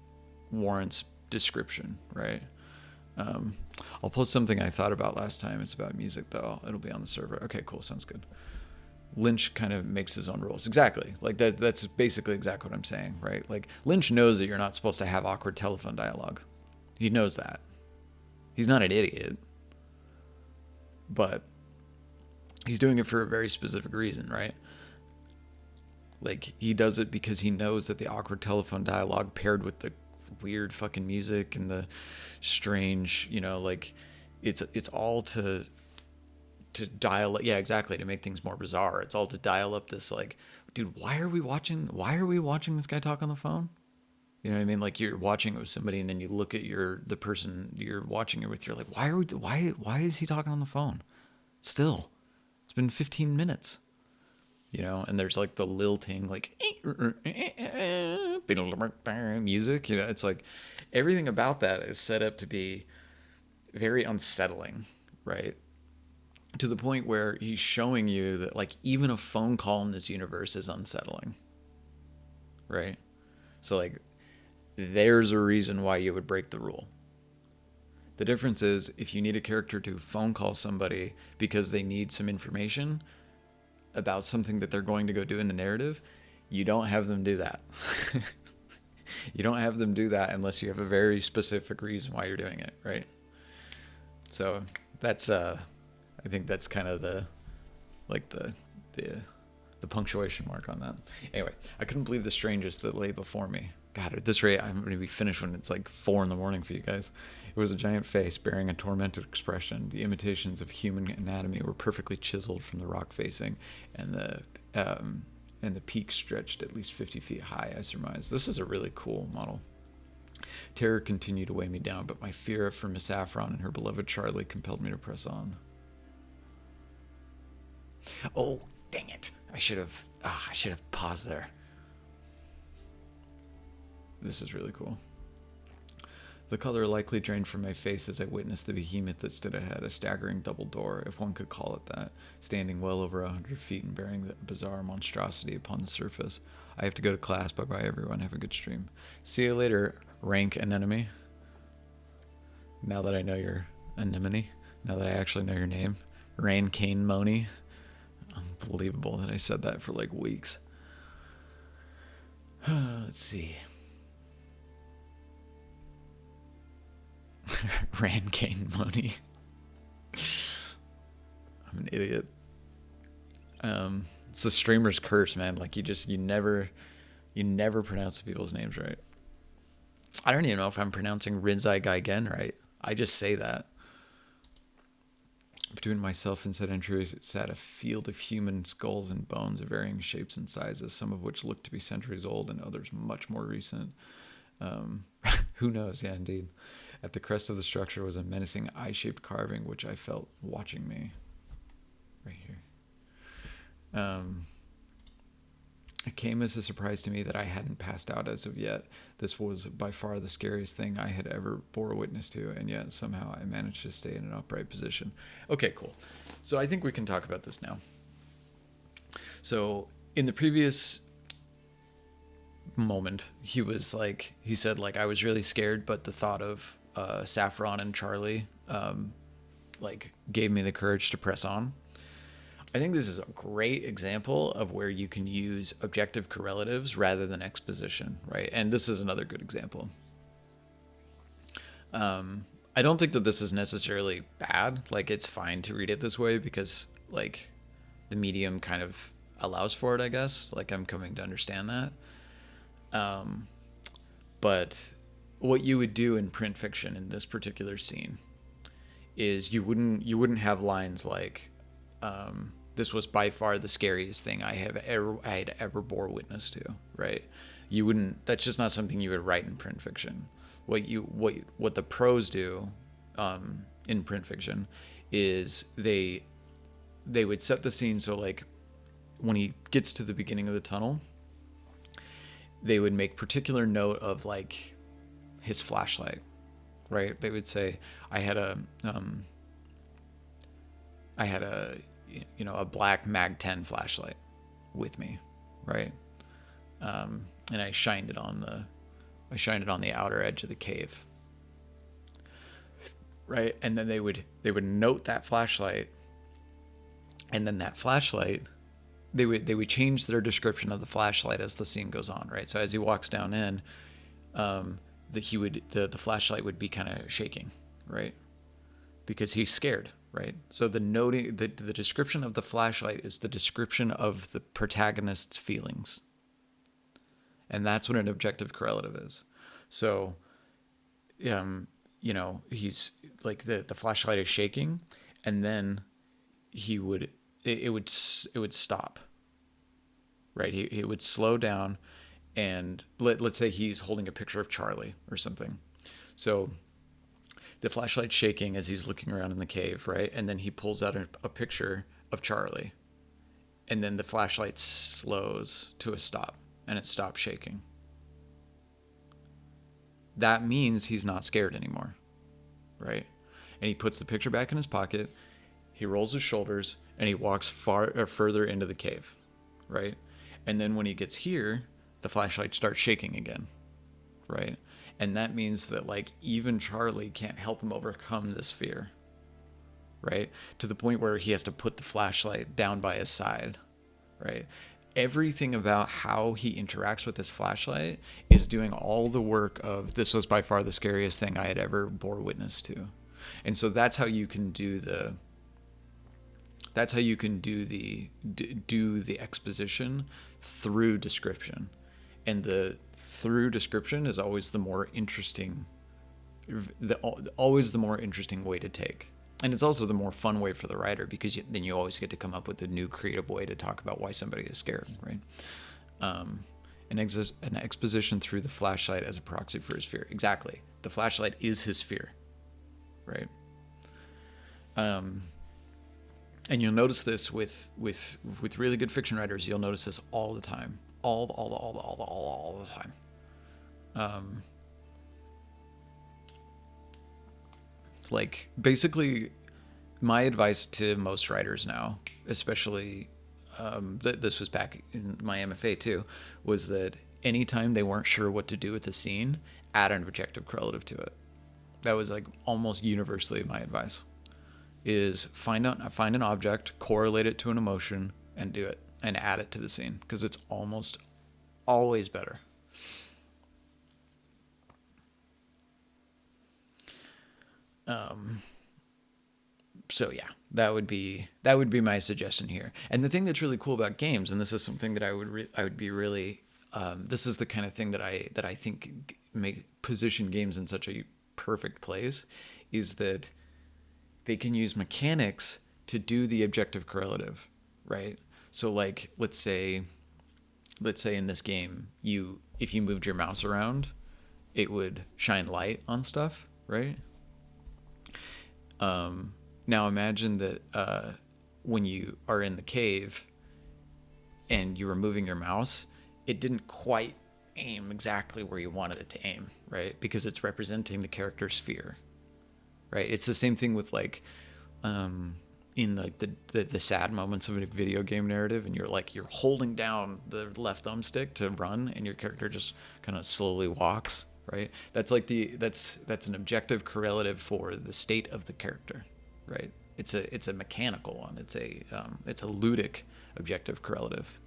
Speaker 1: warrants description, right? I'll post something I thought about last time. It's about music, though. It'll be on the server. Okay, cool. Sounds good. Lynch kind of makes his own rules. Exactly. Like that's basically exactly what I'm saying, right? Like Lynch knows that you're not supposed to have awkward telephone dialogue. He knows that. He's not an idiot. But he's doing it for a very specific reason, right? Like, he does it because he knows that the awkward telephone dialogue paired with the weird fucking music and the strange, like, it's all to dial, yeah, exactly, to make things more bizarre. It's all to dial up this, like, dude, why are we watching this guy talk on the phone? You know what I mean? Like, you're watching it with somebody and then you look at the person you're watching it with, you're like, why is he talking on the phone? Still. It's been 15 minutes. And there's like the lilting, like music, it's like everything about that is set up to be very unsettling, right? To the point where he's showing you that, like, even a phone call in this universe is unsettling, right? So, like, there's a reason why you would break the rule. The difference is if you need a character to phone call somebody because they need some information about something that they're going to go do in the narrative, you don't have them do that. You don't have them do that unless you have a very specific reason why you're doing it, right? So that's I think that's kind of the the punctuation mark on that. Anyway, I couldn't believe the strangest that lay before me. God, at this rate, I'm going to be finished when it's like 4 a.m. for you guys. It was a giant face bearing a tormented expression. The imitations of human anatomy were perfectly chiseled from the rock facing, and the peak stretched at least 50 feet high, I surmised. This is a really cool model. Terror continued to weigh me down, but my fear for Miss Saffron and her beloved Charlie compelled me to press on. Oh, dang it. I should have paused there. This is really cool. The color likely drained from my face as I witnessed the behemoth that stood ahead, a staggering double door, if one could call it that, standing well over 100 feet and bearing the bizarre monstrosity upon the surface. I have to go to class. Bye-bye, everyone. Have a good stream. See you later, rank anemone. Now that I know your anemone, now that I actually know your name, Rain Kane Moni. Unbelievable that I said that for like weeks. Let's see. Ran Kane Money. I'm an idiot. It's the streamer's curse, man. Like you never pronounce the people's names right. I don't even know if I'm pronouncing Rinzai Gaigen right. I just say that. Between myself and said entry sat a field of human skulls and bones of varying shapes and sizes, some of which looked to be centuries old and others much more recent. Who knows? Yeah, indeed. At the crest of the structure was a menacing eye-shaped carving, which I felt watching me. Right here. It came as a surprise to me that I hadn't passed out as of yet. This was by far the scariest thing I had ever bore witness to, and yet somehow I managed to stay in an upright position. Okay, cool. So I think we can talk about this now. So in the previous moment, he said I was really scared, but the thought of Saffron and Charlie gave me the courage to press on. I think this is a great example of where you can use objective correlatives rather than exposition, right? And this is another good example. I don't think that this is necessarily bad. Like, it's fine to read it this way because the medium kind of allows for it, I guess. I'm coming to understand that. But what you would do in print fiction in this particular scene is you wouldn't have lines like, this was by far the scariest thing I had ever bore witness to, right? You wouldn't, that's just not something you would write in print fiction. What the pros do, in print fiction is they would set the scene. So when he gets to the beginning of the tunnel, they would make particular note of his flashlight, right? They would say, I had a black Mag 10 flashlight with me, right? And I shined it on the outer edge of the cave, right? And then they would note that flashlight, and then that flashlight, they would change their description of the flashlight as the scene goes on, right? So as he walks down in, the flashlight would be kind of shaking, right? Because he's scared, right? So the description of the flashlight is the description of the protagonist's feelings. And that's what an objective correlative is. So, he's the flashlight is shaking, and then it would stop, right? He would slow down, and let's say he's holding a picture of Charlie or something. So the flashlight's shaking as he's looking around in the cave, right? And then he pulls out a picture of Charlie, and then the flashlight slows to a stop, and it stops shaking. That means he's not scared anymore, right? And he puts the picture back in his pocket, he rolls his shoulders, and he walks further into the cave, right? And then when he gets here, the flashlight starts shaking again, right? And that means that even Charlie can't help him overcome this fear, right? To the point where he has to put the flashlight down by his side, right? Everything about how he interacts with this flashlight is doing all the work of, this was by far the scariest thing I had ever bore witness to. And so that's how you can do That's how you can do the exposition through description, and the through description is always the more interesting, always the more interesting way to take. And it's also the more fun way for the writer, because then you always get to come up with a new creative way to talk about why somebody is scared, right? An exposition through the flashlight as a proxy for his fear. Exactly. The flashlight is his fear, right? And you'll notice this with really good fiction writers. You'll notice this all the time, all the time. Like, basically, my advice to most writers now, especially this was back in my MFA too, was that anytime they weren't sure what to do with the scene, add an objective correlative to it. That was like almost universally my advice. Is find an object, correlate it to an emotion, and do it, and add it to the scene, because it's almost always better. So yeah, that would be my suggestion here. And the thing that's really cool about games, and this is something that I would be really, this is the kind of thing that I think make position games in such a perfect place, is that they can use mechanics to do the objective correlative, right? So like, let's say in this game, if you moved your mouse around, it would shine light on stuff, right? Now imagine that when you are in the cave and you were moving your mouse, it didn't quite aim exactly where you wanted it to aim, right? Because it's representing the character's fear, right? It's the same thing with like in like the sad moments of a video game narrative, and you're holding down the left thumbstick to run, and your character just kind of slowly walks, right? That's like that's an objective correlative for the state of the character, right? It's a mechanical one. It's a ludic objective correlative.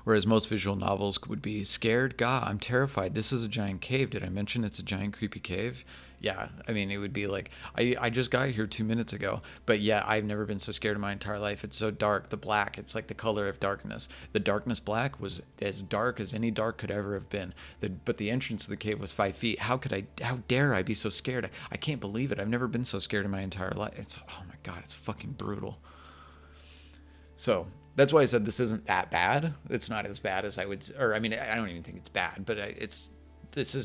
Speaker 1: Whereas most visual novels would be scared. God, I'm terrified. This is a giant cave. Did I mention it's a giant creepy cave? Yeah, I mean, it would be like, I just got here 2 minutes ago, but yeah, I've never been so scared in my entire life. It's so dark. The black, it's like the color of darkness. The darkness black was as dark as any dark could ever have been. But the entrance to the cave was 5 feet. How dare I be so scared? I can't believe it. I've never been so scared in my entire life. Oh my God, it's fucking brutal. So that's why I said this isn't that bad. It's not as bad as I would, or I mean, I don't even think it's bad, but this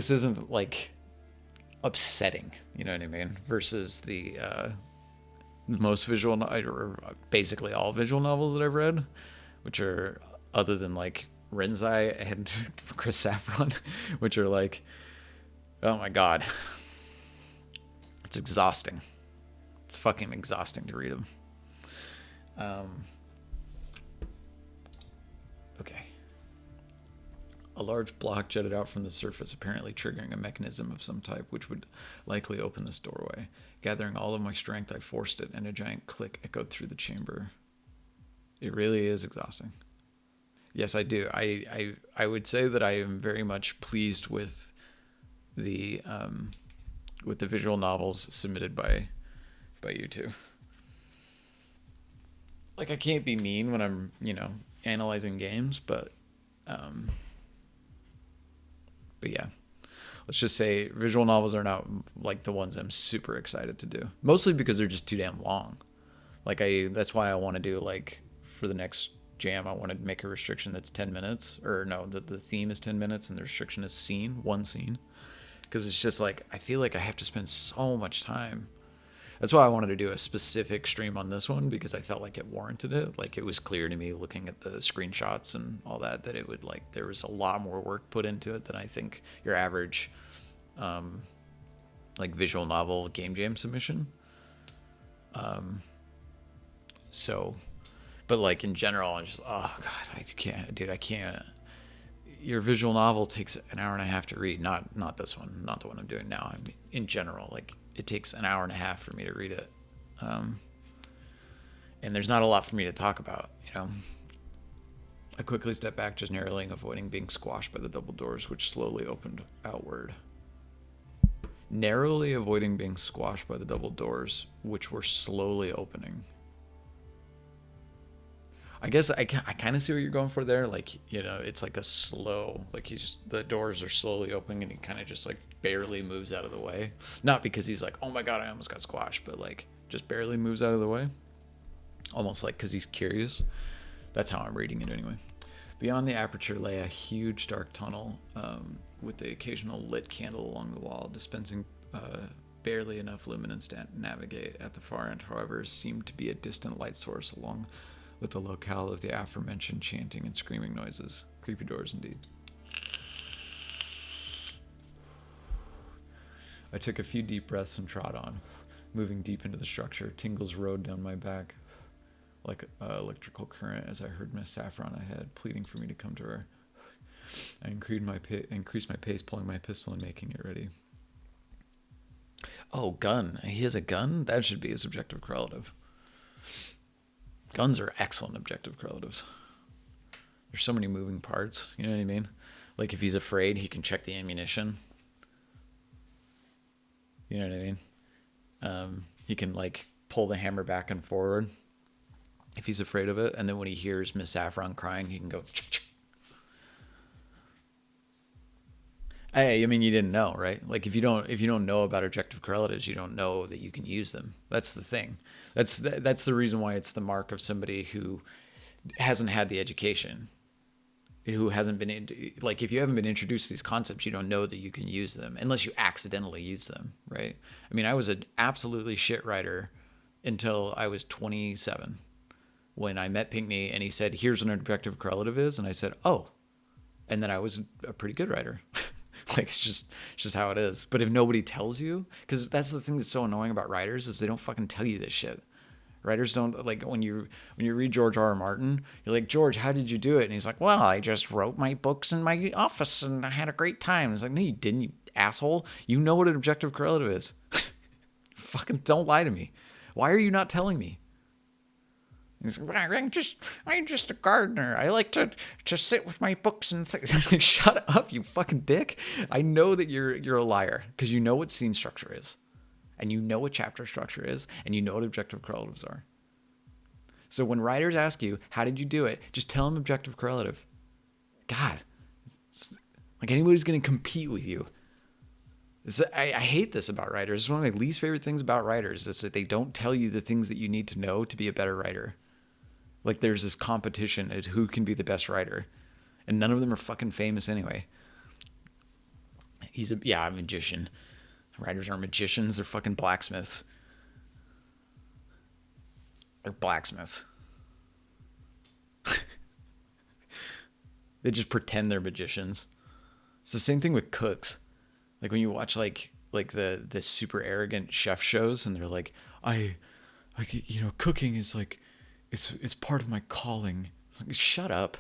Speaker 1: isn't like upsetting, you know what I mean? Versus the most visual, or basically all visual novels that I've read, which are, other than like Rinzai and Chris Safran, which are like, oh my God, it's exhausting. It's fucking exhausting to read them. Okay. A large block jutted out from the surface, apparently triggering a mechanism of some type, which would likely open this doorway. Gathering all of my strength, I forced it, and a giant click echoed through the chamber. It really is exhausting. Yes, I do. I would say that I am very much pleased with the visual novels submitted by you two. Like, I can't be mean when I'm, analyzing games, but yeah, let's just say visual novels are not like the ones I'm super excited to do. Mostly because they're just too damn long. Like, that's why I want to do, like, for the next jam, I want to make a restriction that's 10 minutes, or no, the theme is 10 minutes and the restriction is one scene. Because it's just like, I feel like I have to spend so much time. That's why I wanted to do a specific stream on this one, because I felt like it warranted it. Like, it was clear to me looking at the screenshots and all that it would, like, there was a lot more work put into it than I think your average, like, visual novel game jam submission. So, but like in general, I'm just, oh God, I can't. Your visual novel takes an hour and a half to read. Not this one, not the one I'm doing now. I mean, in general, like, it takes an hour and a half for me to read it. And there's not a lot for me to talk about, I quickly stepped back, just narrowly avoiding being squashed by the double doors, which slowly opened outward. Narrowly avoiding being squashed by the double doors, which were slowly opening. I guess I kind of see what you're going for there. Like, it's like a slow, like the doors are slowly opening and he kind of just like barely moves out of the way. Not because he's like, oh my God, I almost got squashed, but like just barely moves out of the way. Almost like because he's curious. That's how I'm reading it anyway. Beyond the aperture lay a huge dark tunnel with the occasional lit candle along the wall, dispensing barely enough luminance to navigate. At the far end, however, seemed to be a distant light source along with the locale of the aforementioned chanting and screaming noises. Creepy doors indeed. I took a few deep breaths and trod on, moving deep into the structure. Tingles rode down my back like electrical current as I heard Miss Saffron ahead, pleading for me to come to her. I increased my pace, pulling my pistol and making it ready. Oh, gun. He has a gun? That should be his objective correlative. Guns are excellent objective correlatives. There's so many moving parts, you know what I mean? Like if he's afraid, he can check the ammunition. You know what I mean? He can like pull the hammer back and forward if he's afraid of it, and then when he hears Miss Saffron crying, he can go. I mean, you didn't know, right? Like if you don't know about objective correlatives, you don't know that you can use them. That's the thing. That's the reason why it's the mark of somebody who hasn't had the education, who hasn't been like if you haven't been introduced to these concepts, you don't know that you can use them unless you accidentally use them, right? I mean, I was an absolutely shit writer until I was 27. When I met Pinkney and he said, here's what an objective correlative is. And I said, oh, and then I was a pretty good writer. Like, it's just how it is. But if nobody tells you, because that's the thing that's so annoying about writers is they don't fucking tell you this shit. Writers don't, like, when you read George R.R. Martin, you're like, George, how did you do it? And he's like, well, I just wrote my books in my office and I had a great time. It's like, no, you didn't, you asshole. You know what an objective correlative is. Fucking don't lie to me. Why are you not telling me? He's like, I'm just a gardener. I like to sit with my books and things. Like, shut up, you fucking dick. I know that you're a liar because you know what scene structure is, and you know what chapter structure is, and you know what objective correlatives are. So when writers ask you, how did you do it? Just tell them objective correlative. God, like anybody's going to compete with you. I hate this about writers. It's one of my least favorite things about writers is that they don't tell you the things that you need to know to be a better writer. Like there's this competition at who can be the best writer. And none of them are fucking famous anyway. He's a magician. Writers aren't magicians. They're fucking blacksmiths. They're blacksmiths. They just pretend they're magicians. It's the same thing with cooks. Like when you watch like the super arrogant chef shows and they're like, cooking is like, it's part of my calling. It's like, shut up.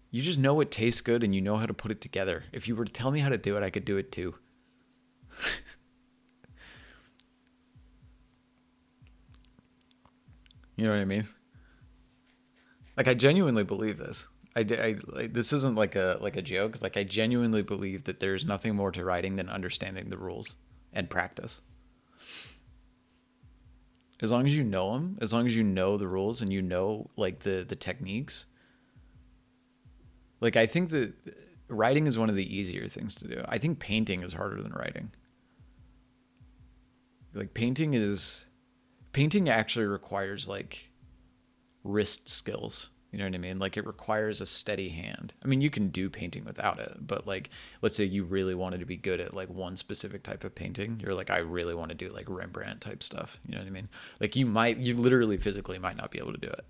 Speaker 1: You just know it tastes good and you know how to put it together. If you were to tell me how to do it, I could do it too. You know what I mean? Like I genuinely believe this. This isn't like a joke. Like I genuinely believe that there's nothing more to writing than understanding the rules and practice. As long as you know them, as long as you know the rules and you know like the techniques. Like I think that writing is one of the easier things to do. I think painting is harder than writing. Like painting actually requires like wrist skills. You know what I mean? Like it requires a steady hand. I mean, you can do painting without it, but like, let's say you really wanted to be good at like one specific type of painting. You're like, I really want to do like Rembrandt type stuff. You know what I mean? Like you literally physically might not be able to do it.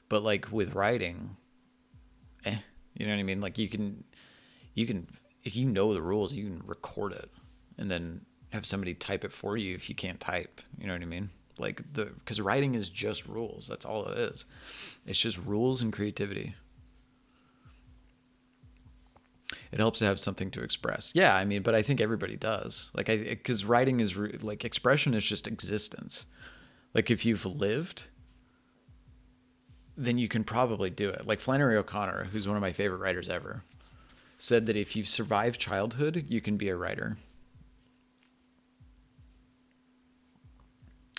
Speaker 1: But like with writing, you know what I mean? Like you can, if you know the rules, you can record it and then have somebody type it for you if you can't type. You know what I mean? Like because writing is just rules. That's all it is. It's just rules and creativity. It helps to have something to express. Yeah, I mean, but I think everybody does. Like because writing is like expression is just existence. Like if you've lived, then you can probably do it. Like Flannery O'Connor, who's one of my favorite writers ever. said that if you've survived childhood, you can be a writer.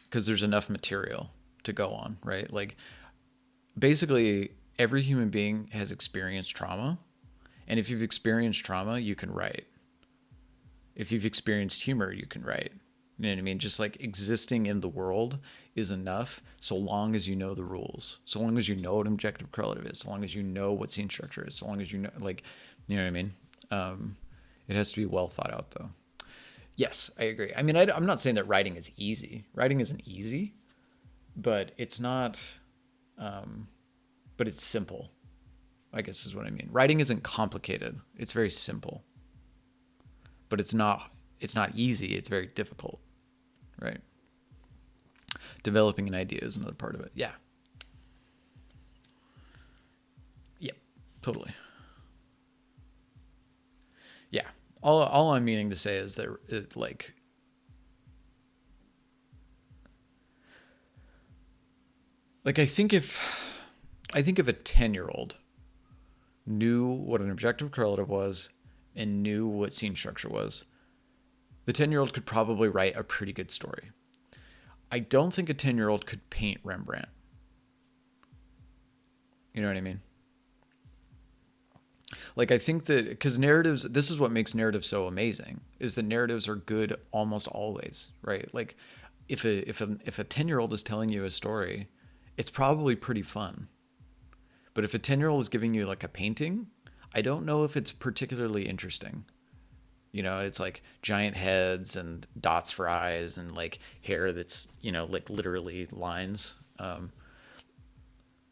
Speaker 1: Because there's enough material to go on, right? Like, basically, every human being has experienced trauma. And if you've experienced trauma, you can write. If you've experienced humor, you can write. You know what I mean? Just like existing in the world is enough so long as you know the rules. So long as you know what objective correlative is. So long as you know what scene structure is. So long as you know, like, you know what I mean? It has to be well thought out, though. Yes, I agree. I mean, I'm not saying that writing is easy. Writing isn't easy, but it's not, but it's simple, I guess is what I mean. Writing isn't complicated. It's very simple, but it's not easy. It's very difficult, right? Developing an idea is another part of it. Yeah. Yep. Totally. Yeah. All I'm meaning to say is that like I think if a 10-year-old knew what an objective correlative was and knew what scene structure was, the 10-year-old could probably write a pretty good story. I don't think a 10-year-old could paint Rembrandt. You know what I mean? Like, I think that because narratives, this is what makes narratives so amazing, is that narratives are good almost always, right? Like, if a 10-year-old is telling you a story, it's probably pretty fun. But if a 10-year-old is giving you like a painting, I don't know if it's particularly interesting. You know, it's like giant heads and dots for eyes and like hair that's, you know, like literally lines.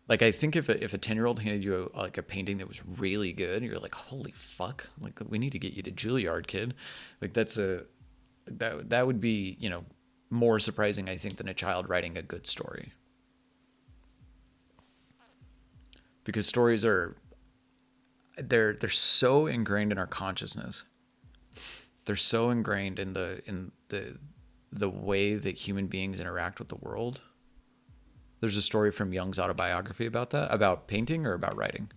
Speaker 1: Like, I think if a 10-year-old handed you a painting that was really good, you're like, holy fuck, like, we need to get you to Juilliard, kid. Like, that would be, you know, more surprising, I think, than a child writing a good story. Because stories they're so ingrained in our consciousness. They're so ingrained in the way that human beings interact with the world. There's a story from Jung's autobiography about that, about painting or about writing.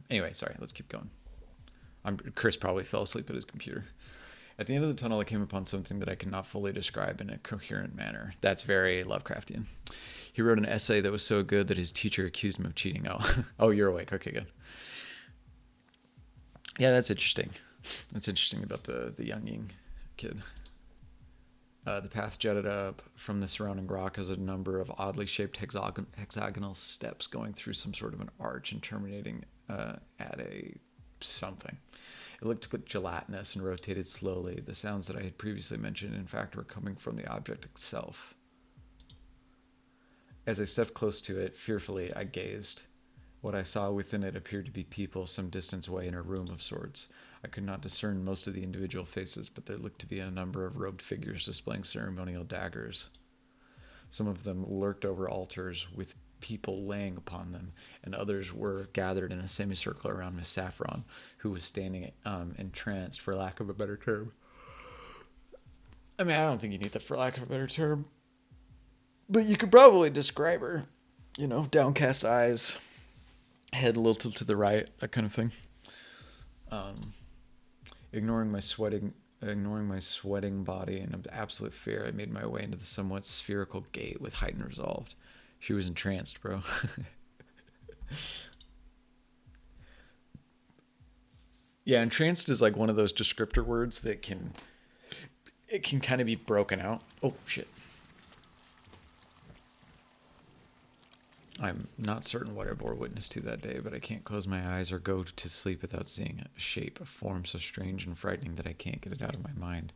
Speaker 1: Anyway, sorry, let's keep going. Chris probably fell asleep at his computer. At the end of the tunnel, I came upon something that I cannot fully describe in a coherent manner. That's very Lovecraftian. He wrote an essay that was so good that his teacher accused him of cheating. Oh, you're awake. Okay, good. Yeah, that's interesting. That's interesting about the Jungian kid. The path jutted up from the surrounding rock as a number of oddly shaped hexagonal steps going through some sort of an arch and terminating at a something. It looked gelatinous and rotated slowly. The sounds that I had previously mentioned, in fact, were coming from the object itself. As I stepped close to it, fearfully, I gazed. What I saw within it appeared to be people some distance away in a room of sorts. I could not discern most of the individual faces, but there looked to be a number of robed figures displaying ceremonial daggers. Some of them lurked over altars with people laying upon them, and others were gathered in a semicircle around Miss Saffron, who was standing entranced, for lack of a better term. I mean, I don't think you need that for lack of a better term. But you could probably describe her. You know, downcast eyes, head a little to the right, that kind of thing. Ignoring my sweating body in absolute fear, I made my way into the somewhat spherical gate with heightened resolve. She was entranced, bro. Yeah, entranced is like one of those descriptor words that can kind of be broken out. Oh, shit. I'm not certain what I bore witness to that day, but I can't close my eyes or go to sleep without seeing a shape, a form so strange and frightening that I can't get it out of my mind.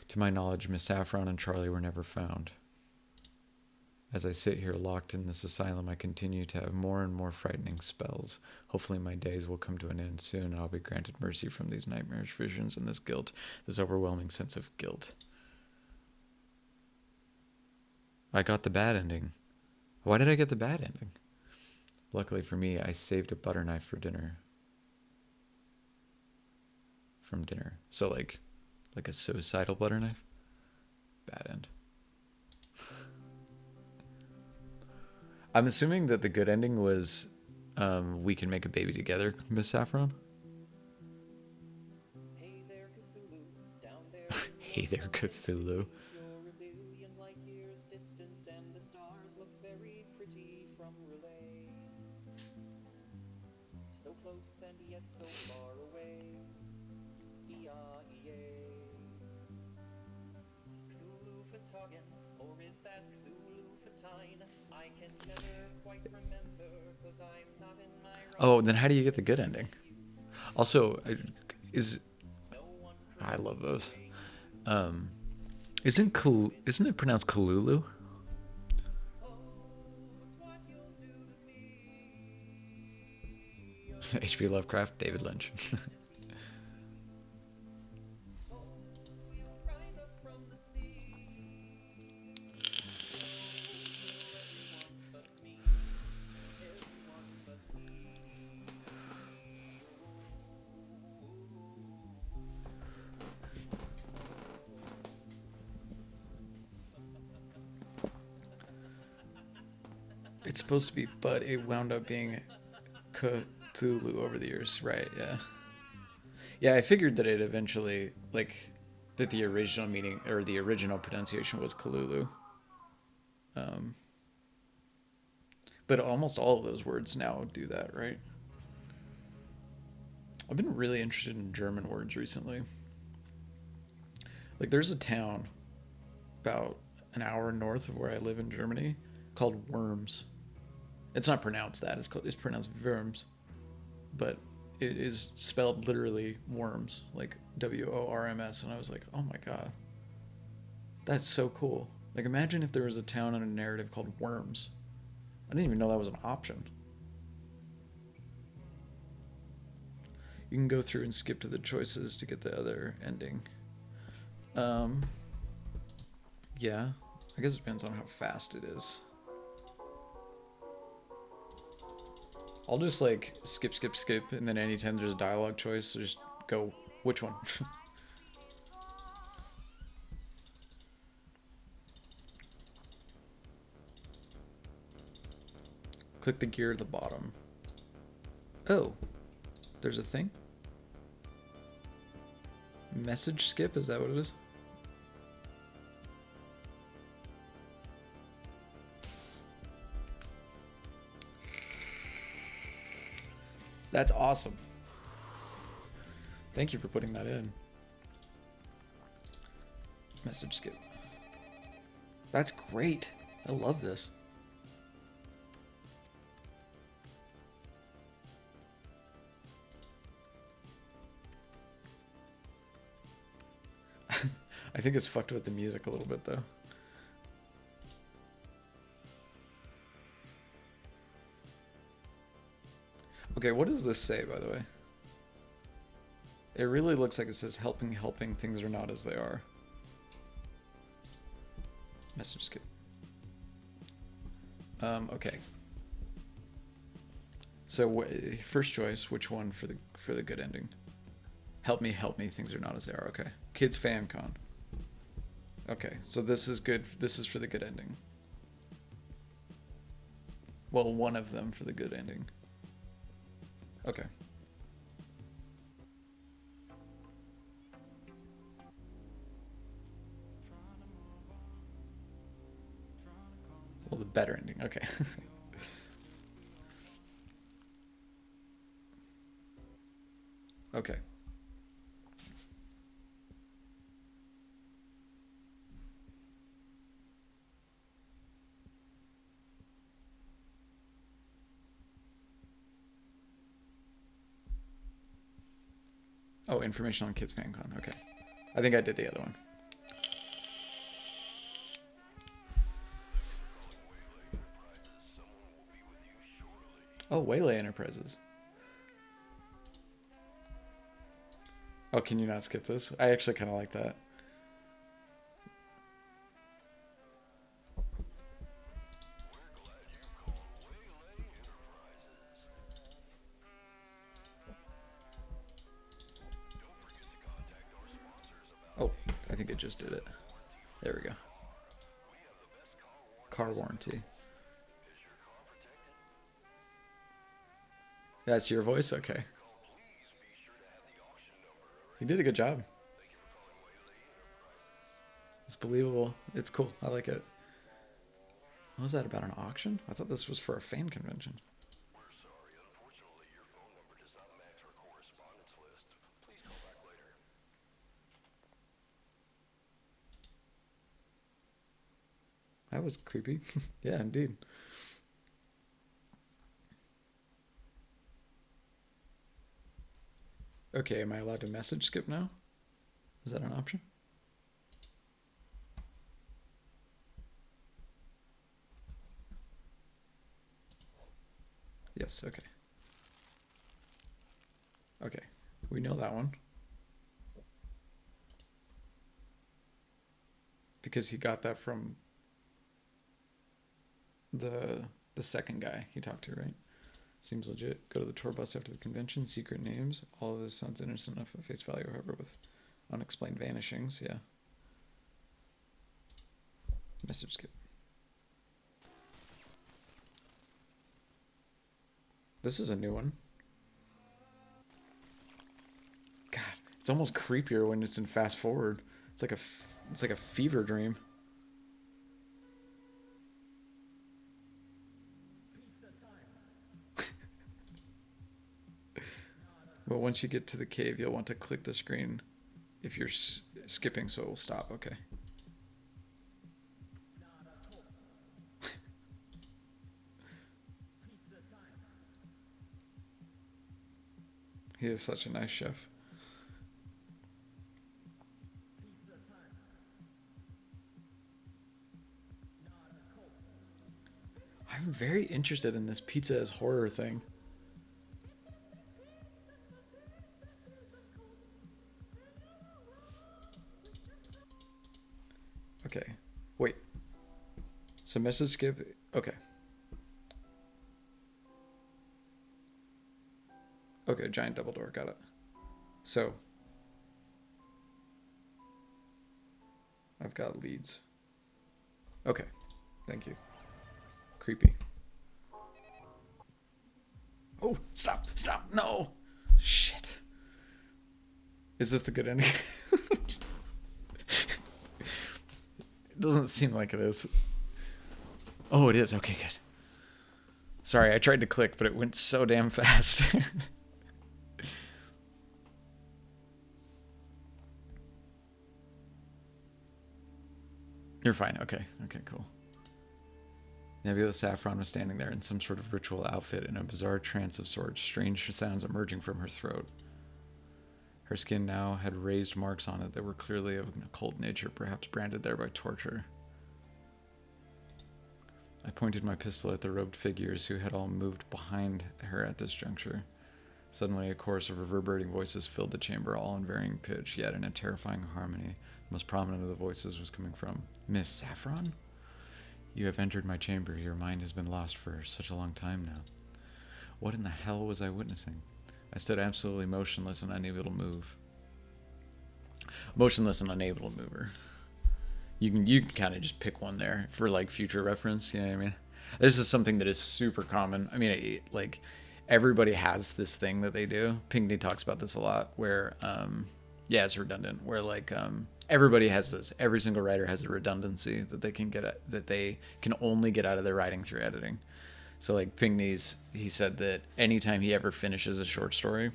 Speaker 1: To my knowledge, Miss Saffron and Charlie were never found. As I sit here locked in this asylum, I continue to have more and more frightening spells. Hopefully my days will come to an end soon, and I'll be granted mercy from these nightmarish visions and this guilt, this overwhelming sense of guilt. I got the bad ending. Why did I get the bad ending? Luckily for me, I saved a butter knife for dinner. From dinner. So like a suicidal butter knife? Bad end. I'm assuming that the good ending was we can make a baby together, Miss Saffron. Either Cthulhu. Oh, then how do you get the good ending? Also, is I love those. Um, isn't it pronounced Kalulu? H.P. Lovecraft, David Lynch. It's supposed to be, but it wound up being Cthulhu over the years, right? Yeah. Yeah, I figured that it eventually, like, that the original meaning or the original pronunciation was Kalulu. Um, but almost all of those words now do that, right? I've been really interested in German words recently. Like, there's a town about an hour north of where I live in Germany called Worms. It's not pronounced that. It's pronounced Worms, but it is spelled literally worms, like Worms. And I was like, oh my god, that's so cool. Like, imagine if there was a town on a narrative called Worms. I didn't even know that was an option. You can go through and skip to the choices to get the other ending. Yeah, I guess it depends on how fast it is. I'll just like skip, and then anytime there's a dialogue choice, just go, which one? Click the gear at the bottom. Oh, there's a thing? Message skip, is that what it is? That's awesome. Thank you for putting that in. Message skip. That's great. I love this. I think it's fucked with the music a little bit though. Okay, what does this say, by the way? It really looks like it says helping, things are not as they are. Message skip. Okay. So first choice, which one for the good ending? Help me, things are not as they are. Okay. Kids fan con. Okay, so this is good. This is for the good ending. Well, one of them for the good ending. Okay. Well, the better ending. Okay. Okay. Oh, information on Kids FanCon. Okay. I think I did the other one. Oh, Waylay Enterprises. Oh, can you not skip this? I actually kind of like that. Oh, I think it just did it. There we go. Car warranty. That's your voice? Okay. You did a good job. It's believable. It's cool. I like it. What was that about, an auction? I thought this was for a fan convention.
Speaker 2: We're sorry. Unfortunately, your phone number does not match our correspondence list. Please call back later.
Speaker 1: That was creepy. Yeah, indeed. Okay, am I allowed to message skip now? Is that an option? Yes, okay. Okay, we know that one. Because he got that from the second guy he talked to, right? Seems legit. Go to the tour bus after the convention. Secret names. All of this sounds innocent enough at face value, however, with unexplained vanishings. Yeah. Message skip. This is a new one. God, it's almost creepier when it's in fast forward. It's like a fever dream. But once you get to the cave, you'll want to click the screen if you're skipping, so it will stop. Okay. He is such a nice chef. I'm very interested in this pizza as horror thing. Okay. Wait. So message skip. Okay. Okay, giant double door. Got it. So I've got leads. Okay. Thank you. Creepy. Oh, stop. Stop. No. Shit. Is this the good ending? It doesn't seem like it is. Oh, it is. Okay, good. Sorry, I tried to click, but it went so damn fast. You're fine. Okay. Okay, cool. Nebula Saffron was standing there in some sort of ritual outfit in a bizarre trance of sorts, strange sounds emerging from her throat. Her skin now had raised marks on it that were clearly of an occult nature, perhaps branded there by torture. I pointed my pistol at the robed figures who had all moved behind her at this juncture. Suddenly, a chorus of reverberating voices filled the chamber, all in varying pitch, yet in a terrifying harmony. The most prominent of the voices was coming from Miss Saffron? You have entered my chamber. Your mind has been lost for such a long time now. What in the hell was I witnessing? I stood absolutely motionless and unable to move. Motionless and unable to move her. You can kind of just pick one there for like future reference. You know what I mean? This is something that is super common. I mean, like everybody has this thing that they do. Pinckney talks about this a lot. Where, yeah, it's redundant. Where like everybody has this. Every single writer has a redundancy that they can get at, that they can only get out of their writing through editing. So like Pinckney's, he said that anytime he ever finishes a short story,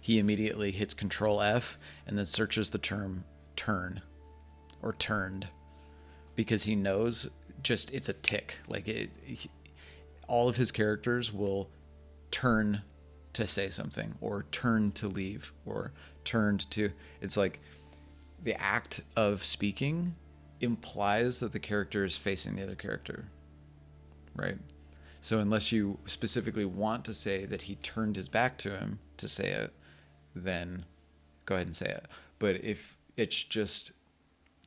Speaker 1: he immediately hits Control F and then searches the term turn or turned, because he knows just it's a tick. Like all of his characters will turn to say something or turn to leave or turned to. It's like the act of speaking implies that the character is facing the other character, right? So unless you specifically want to say that he turned his back to him to say it, then go ahead and say it. But if it's just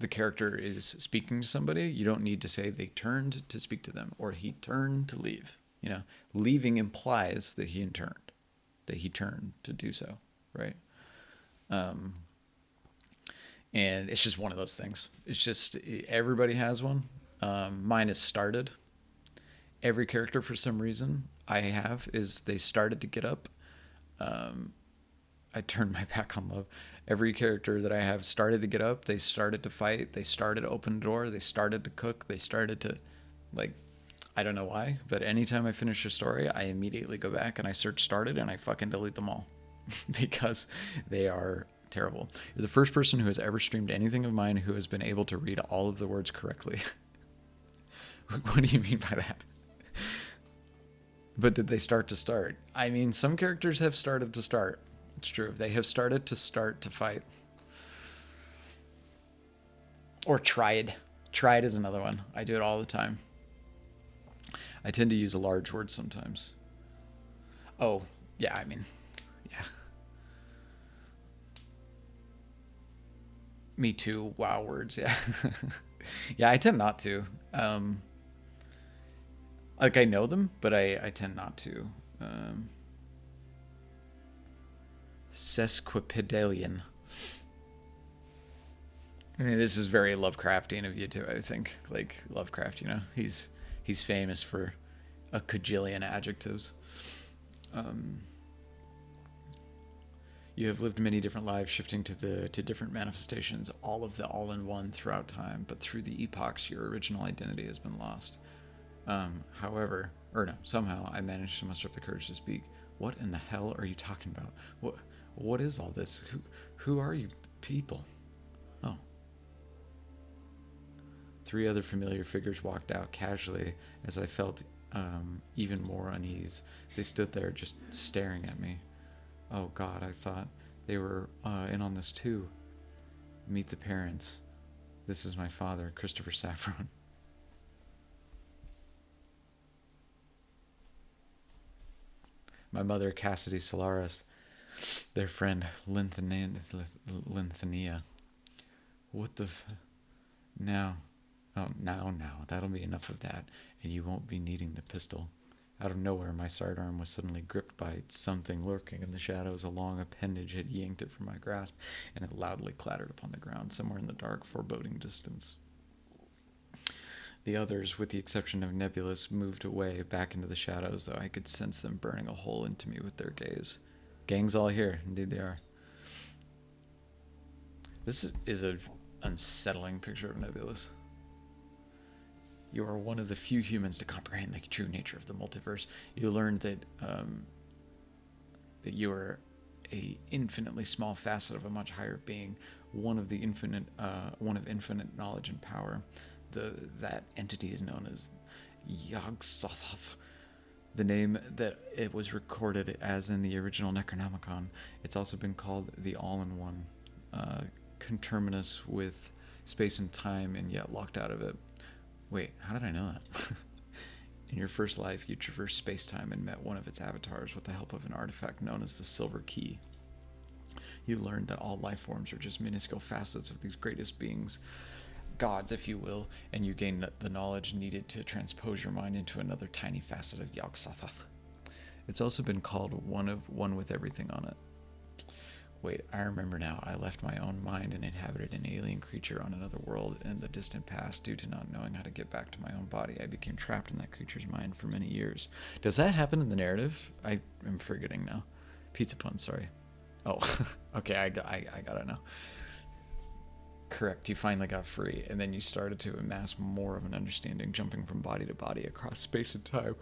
Speaker 1: the character is speaking to somebody, you don't need to say they turned to speak to them or he turned to leave. You know, leaving implies that he turned to do so, right? And it's just one of those things. It's just everybody has one. Mine is started. Every character, for some reason, I have is they started to get up. I turned my back on love. Every character that I have started to get up, they started to fight, they started to open the door, they started to cook, they started to, like, I don't know why, but anytime I finish a story, I immediately go back and I search started and I fucking delete them all because they are terrible. You're the first person who has ever streamed anything of mine who has been able to read all of the words correctly. What do you mean by that? But did they start to start? I mean, some characters have started to start. It's true. They have started to fight. Or tried. Tried is another one. I do it all the time. I tend to use large words sometimes. Oh, yeah, I mean, yeah. Me too. Wow words, yeah. Yeah, I tend not to. Like, I know them, but I tend not to. Sesquipedalian. I mean, this is very Lovecraftian of you too, I think. Like, Lovecraft, you know, he's famous for a cajillion adjectives. You have lived many different lives, shifting to different manifestations, all of the all-in-one throughout time, but through the epochs, your original identity has been lost. Somehow I managed to muster up the courage to speak. What in the hell are you talking about? What is all this? Who are you people? Oh. 3 other familiar figures walked out casually as I felt even more unease. They stood there just staring at me. Oh God, I thought they were in on this too. Meet the parents. This is my father, Christopher Saffron. My mother, Cassidy Solaris. Their friend, Lynthania. What the Now. Oh, now. That'll be enough of that, and you won't be needing the pistol. Out of nowhere, my sidearm was suddenly gripped by something lurking in the shadows. A long appendage had yanked it from my grasp, and it loudly clattered upon the ground somewhere in the dark, foreboding distance. The others, with the exception of Nebulous, moved away back into the shadows, though I could sense them burning a hole into me with their gaze. Gang's all here. Indeed they are. This is an unsettling picture of Nebulous. You are one of the few humans to comprehend the true nature of the multiverse. You learned that you are a infinitely small facet of a much higher being, one of infinite knowledge and power. That entity is known as Yog-Sothoth, the name that it was recorded as in the original Necronomicon. It's also been called the All-in-One, conterminous with space and time and yet locked out of it. Wait, how did I know that? In your first life, you traversed space-time and met one of its avatars with the help of an artifact known as the Silver Key. You learned that all life forms are just minuscule facets of these greatest beings, gods, if you will, and you gained the knowledge needed to transpose your mind into another tiny facet of Yog-Sothoth. It's also been called one with everything on it. Wait, I remember now. I left my own mind and inhabited an alien creature on another world in the distant past. Due to not knowing how to get back to my own body, I became trapped in that creature's mind for many years. Does that happen in the narrative? I am forgetting now. Pizza pun, sorry. Oh, okay, I got it now. Correct, you finally got free, and then you started to amass more of an understanding, jumping from body to body across space and time.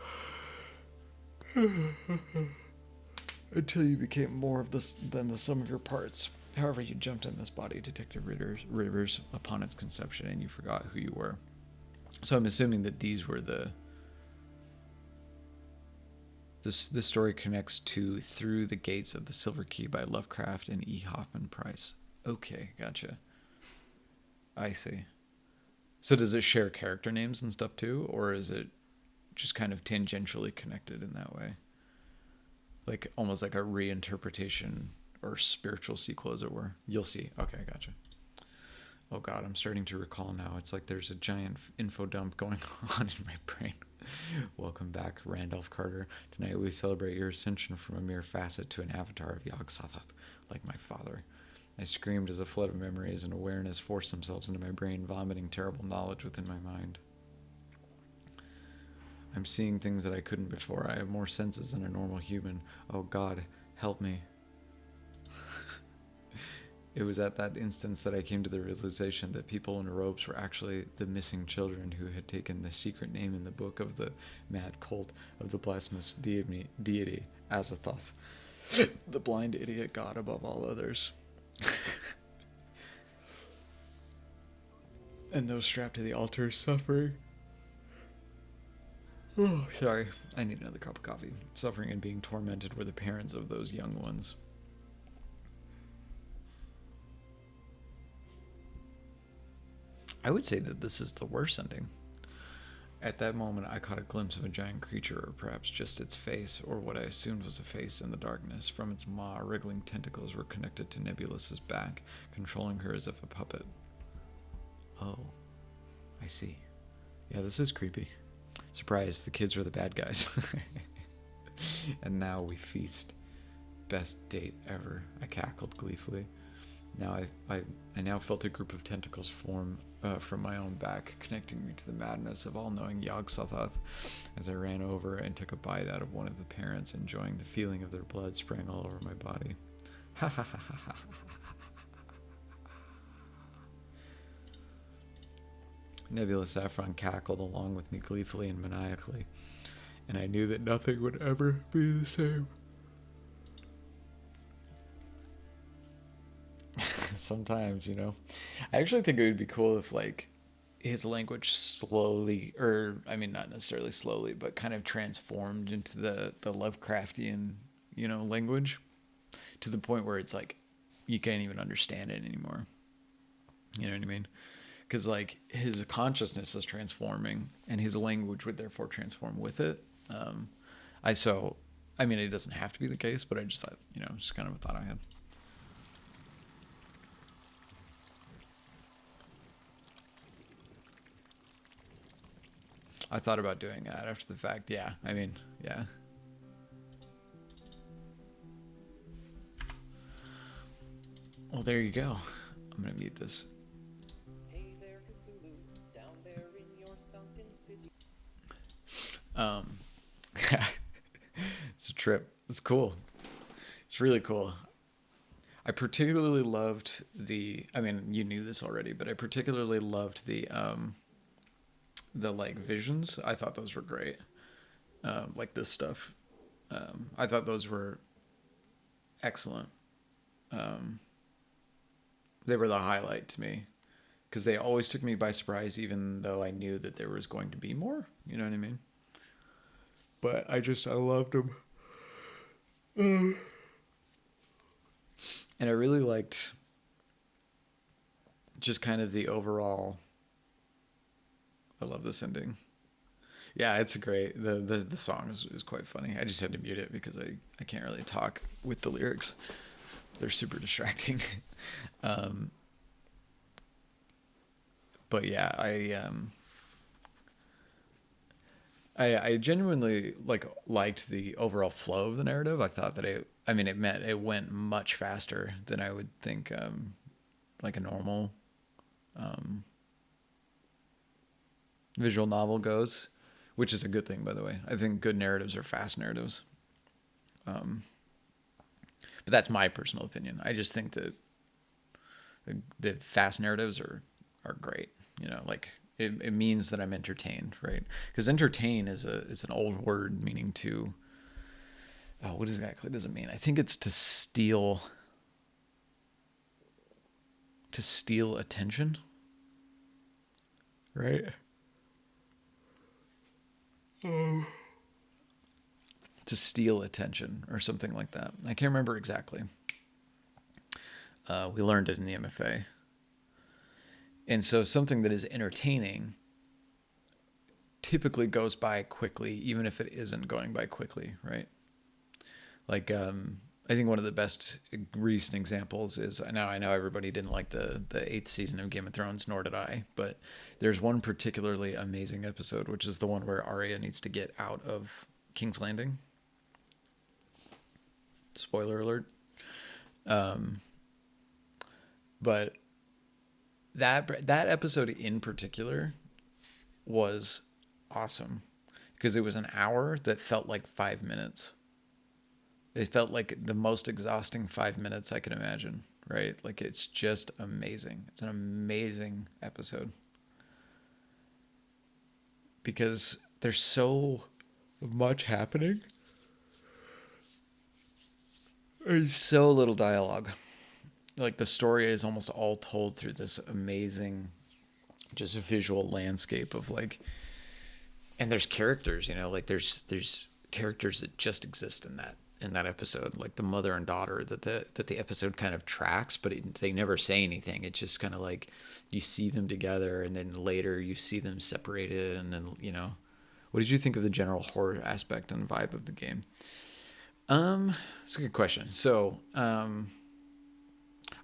Speaker 1: Until you became more of this than the sum of your parts. However, you jumped in this body, Detective Rivers, upon its conception, and you forgot who you were. So I'm assuming that these were This story connects to Through the Gates of the Silver Key by Lovecraft and E. Hoffman Price. Okay, gotcha. I see. So does it share character names and stuff too, or is it just kind of tangentially connected in that way? Like almost like a reinterpretation or spiritual sequel, as it were. You'll see. Okay, gotcha. Oh God, I'm starting to recall now. It's like there's a giant info dump going on in my brain. Welcome back, Randolph Carter. Tonight we celebrate your ascension from a mere facet to an avatar of Yog-Sothoth, like my father. I screamed as a flood of memories and awareness forced themselves into my brain, vomiting terrible knowledge within my mind. I'm seeing things that I couldn't before. I have more senses than a normal human. Oh God, help me. It was at that instance that I came to the realization that people in robes were actually the missing children who had taken the secret name in the book of the mad cult of the blasphemous deity Azathoth, the blind idiot god above all others. And those strapped to the altar suffering. Oh, sorry. I need another cup of coffee. Suffering and being tormented were the parents of those young ones. I would say that this is the worst ending. At that moment, I caught a glimpse of a giant creature, or perhaps just its face, or what I assumed was a face in the darkness. From its maw, wriggling tentacles were connected to Nebulus's back, controlling her as if a puppet. Oh, I see. Yeah, this is creepy. Surprise, the kids were the bad guys. And now we feast. Best date ever, I cackled gleefully. Now I now felt a group of tentacles form from my own back, connecting me to the madness of all-knowing Yog-Sothoth. As I ran over and took a bite out of one of the parents, enjoying the feeling of their blood spraying all over my body. Ha ha ha ha ha. Nebulous Saffron cackled along with me gleefully and maniacally, and I knew that nothing would ever be the same. Sometimes, you know. I actually think it would be cool if, like, his language slowly, or, I mean, not necessarily slowly, but kind of transformed into the Lovecraftian, you know, language, to the point where it's like, you can't even understand it anymore. You know what I mean? Because, like, his consciousness is transforming, and his language would therefore transform with it. I mean, it doesn't have to be the case, but I just thought, you know, just kind of a thought I had. I thought about doing that after the fact. Yeah, I mean, yeah. Well, there you go. I'm going to mute this.
Speaker 3: Hey there, Cthulhu, down there in your sunken city.
Speaker 1: It's a trip. It's cool. It's really cool. I particularly loved I mean, you knew this already, but I particularly loved the like visions. I thought those were great. Like this stuff. I thought those were excellent. They were the highlight to me, because they always took me by surprise, even though I knew that there was going to be more. You know what I mean? But I loved them. And I really liked just kind of the overall. I love this ending. Yeah, it's great. The song is quite funny. I just had to mute it because I can't really talk with the lyrics. They're super distracting. But yeah, I genuinely liked the overall flow of the narrative. I thought that it went much faster than I would think like a normal visual novel goes, which is a good thing, by the way. I think good narratives are fast narratives. But that's my personal opinion. I just think that the fast narratives are great. You know, like it means that I'm entertained, right? Because entertain is an old word meaning to. Oh, what exactly does it mean? I think it's to steal. To steal attention, right? To steal attention or something like that. I can't remember exactly. We learned it in the MFA. And so something that is entertaining typically goes by quickly, even if it isn't going by quickly, right? Like, I think one of the best recent examples is, now I know everybody didn't like the 8th season of Game of Thrones, nor did I, but there's one particularly amazing episode, which is the one where Arya needs to get out of King's Landing. Spoiler alert. But that episode in particular was awesome, because it was an hour that felt like 5 minutes. It felt like the most exhausting 5 minutes I could imagine, right? Like it's just amazing. It's an amazing episode because there's so much happening. There's so little dialogue. Like the story is almost all told through this amazing just visual landscape of like, and there's characters, you know, like there's characters that just exist in that episode, like the mother and daughter that the episode kind of tracks, but they never say anything. It's just kind of like you see them together, and then later you see them separated, and then you know. What did you think of the general horror aspect and vibe of the game? That's a good question. So,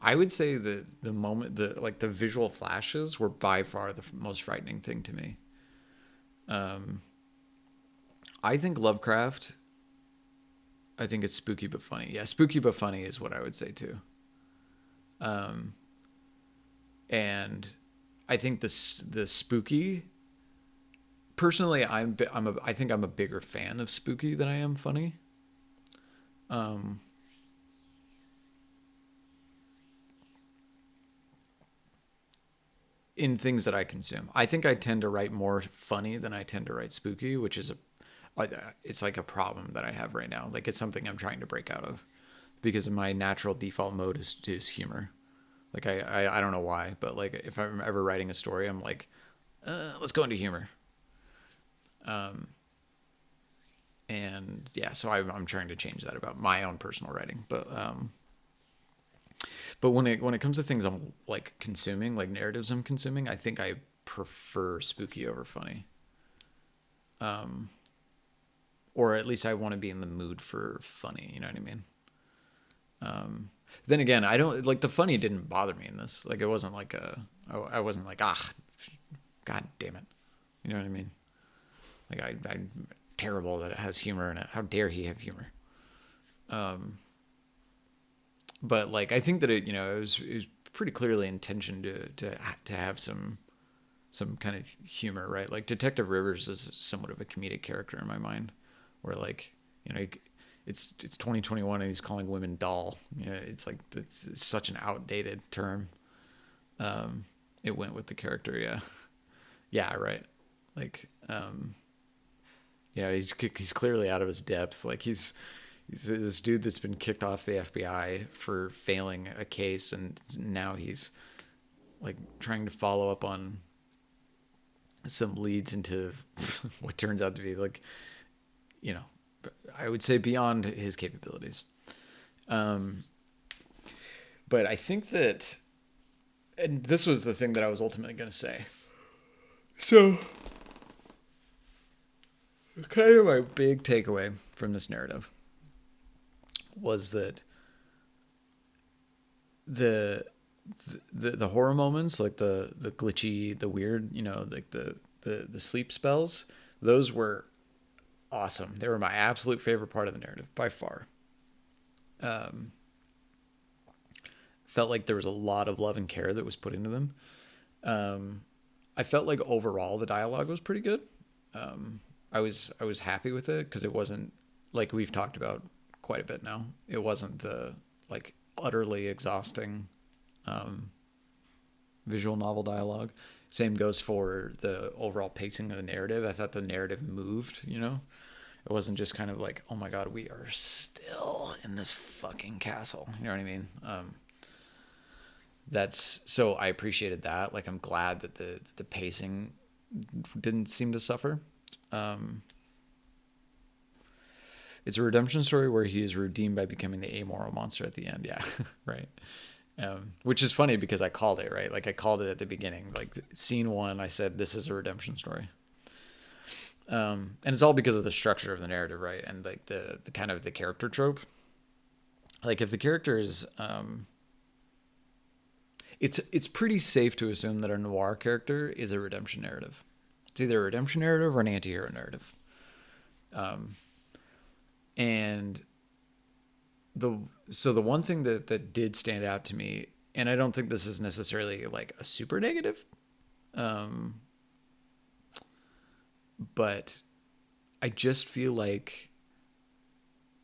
Speaker 1: I would say the moment the visual flashes were by far the most frightening thing to me. I think Lovecraft. I think it's spooky but funny. Yeah, spooky but funny is what I would say too. And I think the spooky. Personally, I think I'm a bigger fan of spooky than I am funny. In things that I consume, I think I tend to write more funny than I tend to write spooky, which is it's like a problem that I have right now. Like it's something I'm trying to break out of because my natural default mode is humor. Like I don't know why, but like if I'm ever writing a story, I'm like, let's go into humor. And yeah, so I'm trying to change that about my own personal writing. But when it comes to things I'm like consuming, like narratives I'm consuming, I think I prefer spooky over funny. Or at least I want to be in the mood for funny. You know what I mean? Then again, I don't like the funny didn't bother me in this. Like it wasn't like I wasn't like, god damn it. You know what I mean? Like I'm terrible that it has humor in it. How dare he have humor? But like I think that it was pretty clearly intentioned to have some kind of humor, right? Like Detective Rivers is somewhat of a comedic character in my mind, where like it's 2021 and he's calling women doll. You know, it's like it's such an outdated term. It went with the character, yeah, yeah, right. Like he's clearly out of his depth. Like he's this dude that's been kicked off the FBI for failing a case, and now he's like trying to follow up on some leads into what turns out to be like, I would say beyond his capabilities. But I think that, and this was the thing that I was ultimately going to say. So, kind of my big takeaway from this narrative was that the horror moments, like the glitchy, the weird, like the sleep spells, those were awesome. They were my absolute favorite part of the narrative by far. Felt like there was a lot of love and care that was put into them. I felt like overall the dialogue was pretty good. I was happy with it because it wasn't, like we've talked about quite a bit now, it wasn't the like utterly exhausting visual novel dialogue. Same goes for the overall pacing of the narrative. I thought the narrative moved, It wasn't just kind of like, oh my god, we are still in this fucking castle. You know what I mean? That's so I appreciated that. Like I'm glad that the pacing didn't seem to suffer. It's a redemption story where he is redeemed by becoming the amoral monster at the end. Yeah, right. Which is funny because I called it, right? Like I called it at the beginning, like scene 1, I said, this is a redemption story. And it's all because of the structure of the narrative, right? And like the kind of the character trope. Like if the character is, it's pretty safe to assume that a noir character is a redemption narrative. It's either a redemption narrative or an anti-hero narrative. And the one thing that did stand out to me, and I don't think this is necessarily like a super negative, but I just feel like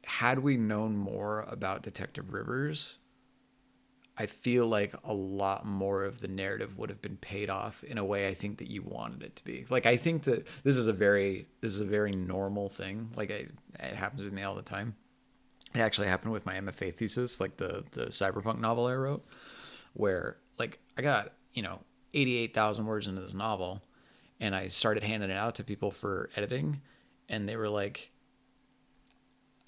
Speaker 1: had we known more about Detective Rivers, I feel like a lot more of the narrative would have been paid off in a way I think that you wanted it to be. Like, I think that this is a very normal thing. Like, it happens with me all the time. It actually happened with my MFA thesis, like the cyberpunk novel I wrote, where like I got, 88,000 words into this novel, and I started handing it out to people for editing, and they were like,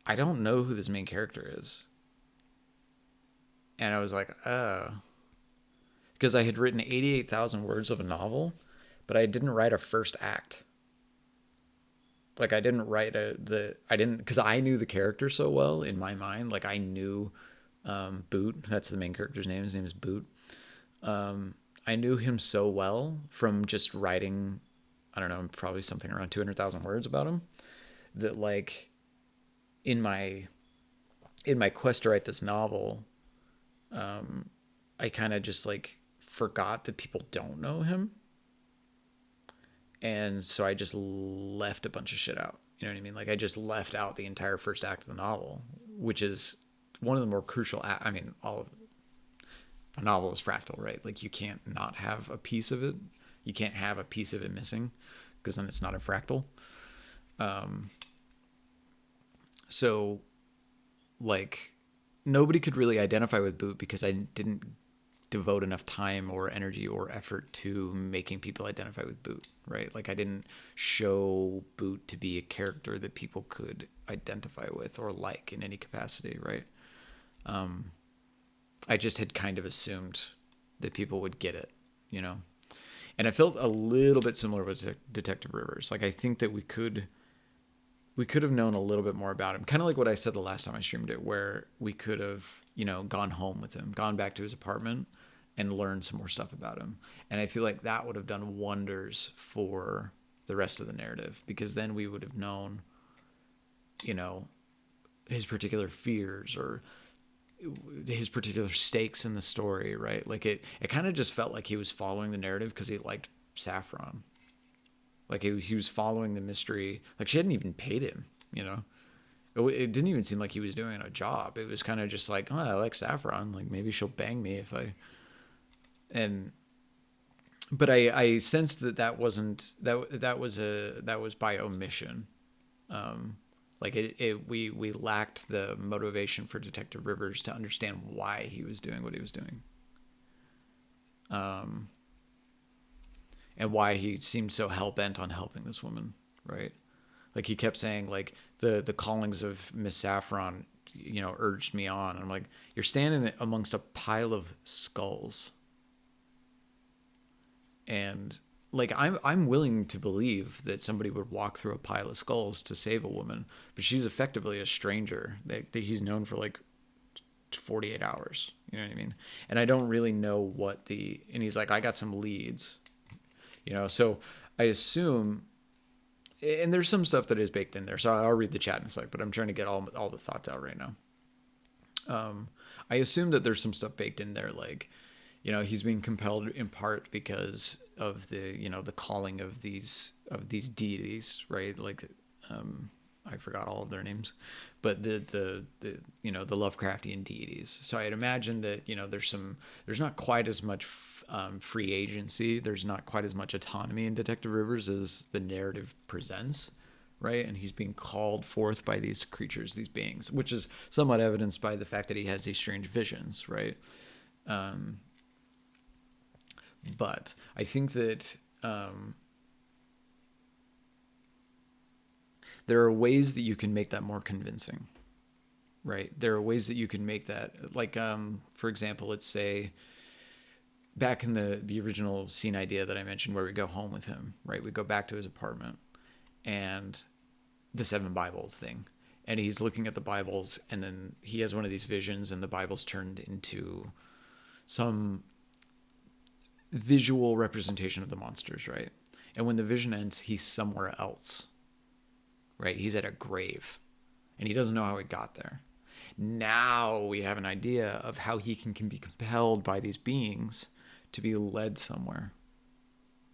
Speaker 1: I don't know who this main character is. And I was like, oh. Because I had written 88,000 words of a novel, but I didn't write a first act. Like, I didn't write because I knew the character so well in my mind. Like, I knew Boot. That's the main character's name. His name is Boot. I knew him so well from just writing, I don't know, probably something around 200,000 words about him, that like in my quest to write this novel, I kind of just like forgot that people don't know him. And so I just left a bunch of shit out. You know what I mean? Like, I just left out the entire first act of the novel, which is one of the more crucial. I mean, all of a novel is fractal, right? Like, you can't not have a piece of it. You can't have a piece of it missing, because then it's not a fractal. So like, nobody could really identify with Boot because I didn't devote enough time or energy or effort to making people identify with Boot, right? Like, I didn't show Boot to be a character that people could identify with or like in any capacity, right? I just had kind of assumed that people would get it, And I felt a little bit similar with Detective Rivers. Like, I think that we could have known a little bit more about him. Kind of like what I said the last time I streamed it, where we could have, gone home with him, gone back to his apartment and learned some more stuff about him. And I feel like that would have done wonders for the rest of the narrative, because then we would have known, his particular fears or his particular stakes in the story, right? Like, it kind of just felt like he was following the narrative because he liked Saffron. Like, he was following the mystery. Like, she hadn't even paid him, It didn't even seem like he was doing a job. It was kind of just like, oh, I like Saffron. Like, maybe she'll bang me if I... But I sensed that wasn't... That was by omission. Like, we lacked the motivation for Detective Rivers to understand why he was doing what he was doing. And why he seemed so hell-bent on helping this woman, right? Like, he kept saying, like, the callings of Miss Saffron, urged me on. And I'm like, you're standing amongst a pile of skulls. And, like, I'm willing to believe that somebody would walk through a pile of skulls to save a woman, but she's effectively a stranger that he's known for, like, 48 hours. You know what I mean? And I don't really know and he's like, I got some leads. So I assume, and there's some stuff that is baked in there, so I'll read the chat in a sec, but I'm trying to get all the thoughts out right now. I assume that there's some stuff baked in there, like, he's being compelled in part because of the, the calling of these deities, right? Like, I forgot all of their names, but the Lovecraftian deities. So I'd imagine that, there's not quite as much free agency. There's not quite as much autonomy in Detective Rivers as the narrative presents, right? And he's being called forth by these creatures, these beings, which is somewhat evidenced by the fact that he has these strange visions, right? But I think that there are ways that you can make that more convincing, right? There are ways that you can make that, like, for example, let's say back in the original scene idea that I mentioned, where we go home with him, right? We go back to his apartment and the 7 Bibles thing, and he's looking at the Bibles, and then he has one of these visions, and the Bible's turned into some visual representation of the monsters, right? And when the vision ends, he's somewhere else, right? He's at a grave, and he doesn't know how he got there. Now we have an idea of how he can be compelled by these beings to be led somewhere,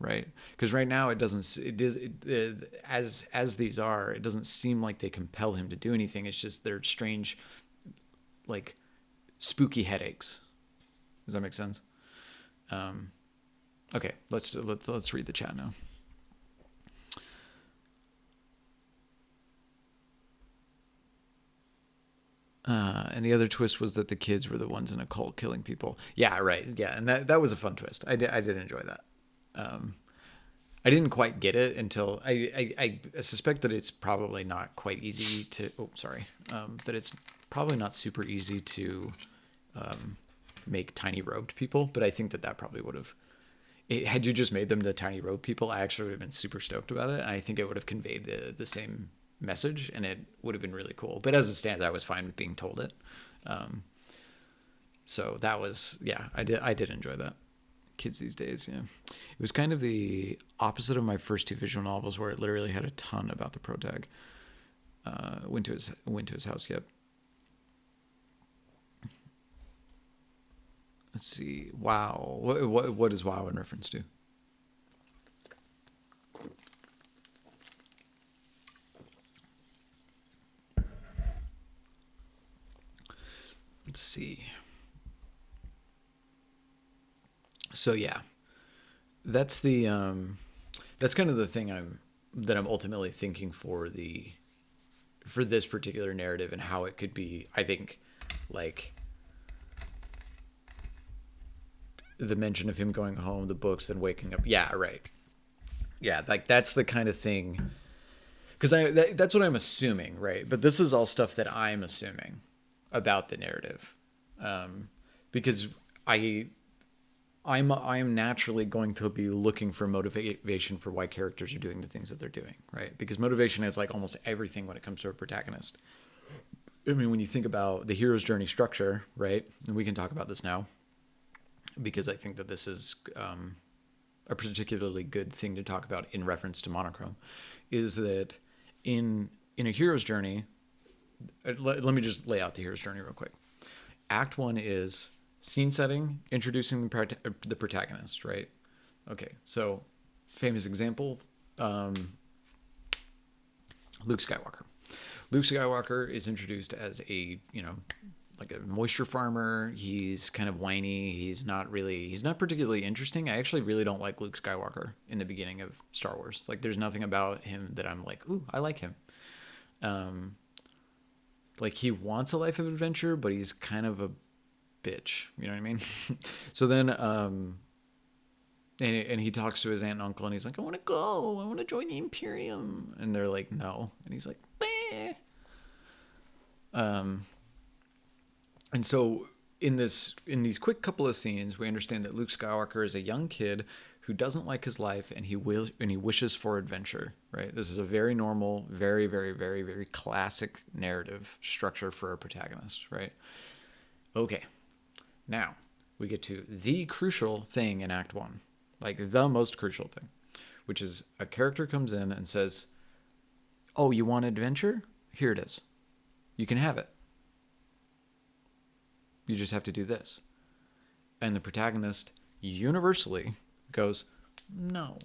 Speaker 1: right? Because right now it doesn't. As these are, it doesn't seem like they compel him to do anything. It's just they're strange, like spooky headaches, Does that make sense? Okay, let's read the chat now. And the other twist was that the kids were the ones in a cult killing people. Yeah, right. Yeah, and that was a fun twist. I did enjoy that. I didn't quite get it until I suspect that it's probably not quite easy to. Oh, sorry. That it's probably not super easy to make tiny robed people, but I think that probably would have. Had you just made them the tiny robed people, I actually would have been super stoked about it. And I think it would have conveyed the same message, and it would have been really cool. But as it stands, I was fine with being told it. So that was, yeah, I did enjoy that. Kids these days, yeah. It was kind of the opposite of my first two visual novels, where it literally had a ton about the protag. Went to his house. Yep. Let's see. Wow. What is WoW in reference to? Let's see. So yeah, that's the that's kind of the thing I'm ultimately thinking for this particular narrative, and how it could be, I think, like the mention of him going home, the books, then waking up. Yeah, right. Yeah, like that's the kind of thing, because that's what I'm assuming, right? But this is all stuff that I'm assuming about the narrative, because I'm naturally going to be looking for motivation for why characters are doing the things that they're doing, right? Because motivation is like almost everything when it comes to a protagonist. I mean, when you think about the hero's journey structure, right? And we can talk about this now, because I think that this is a particularly good thing to talk about in reference to Monochrome, is that in a hero's journey, let me just lay out the hero's journey real quick. Act 1 is scene setting, introducing the protagonist, right? Okay, so famous example, Luke Skywalker. Luke Skywalker is introduced as a, like a moisture farmer. He's kind of whiny. He's not particularly interesting. I actually really don't like Luke Skywalker in the beginning of Star Wars. Like, there's nothing about him that I'm like, ooh, I like him. Like, he wants a life of adventure, but he's kind of a bitch. You know what I mean? So then, and he talks to his aunt and uncle, and he's like, I want to go. I want to join the Imperium. And they're like, no. And he's like, meh. And so in these quick couple of scenes, we understand that Luke Skywalker is a young kid who doesn't like his life, and he wishes for adventure, right? This is a very normal, very, very, very, very classic narrative structure for a protagonist, right? Okay. Now we get to the crucial thing in Act 1, like the most crucial thing, which is a character comes in and says, oh, you want adventure? Here it is. You can have it. You just have to do this. And the protagonist universally goes, no.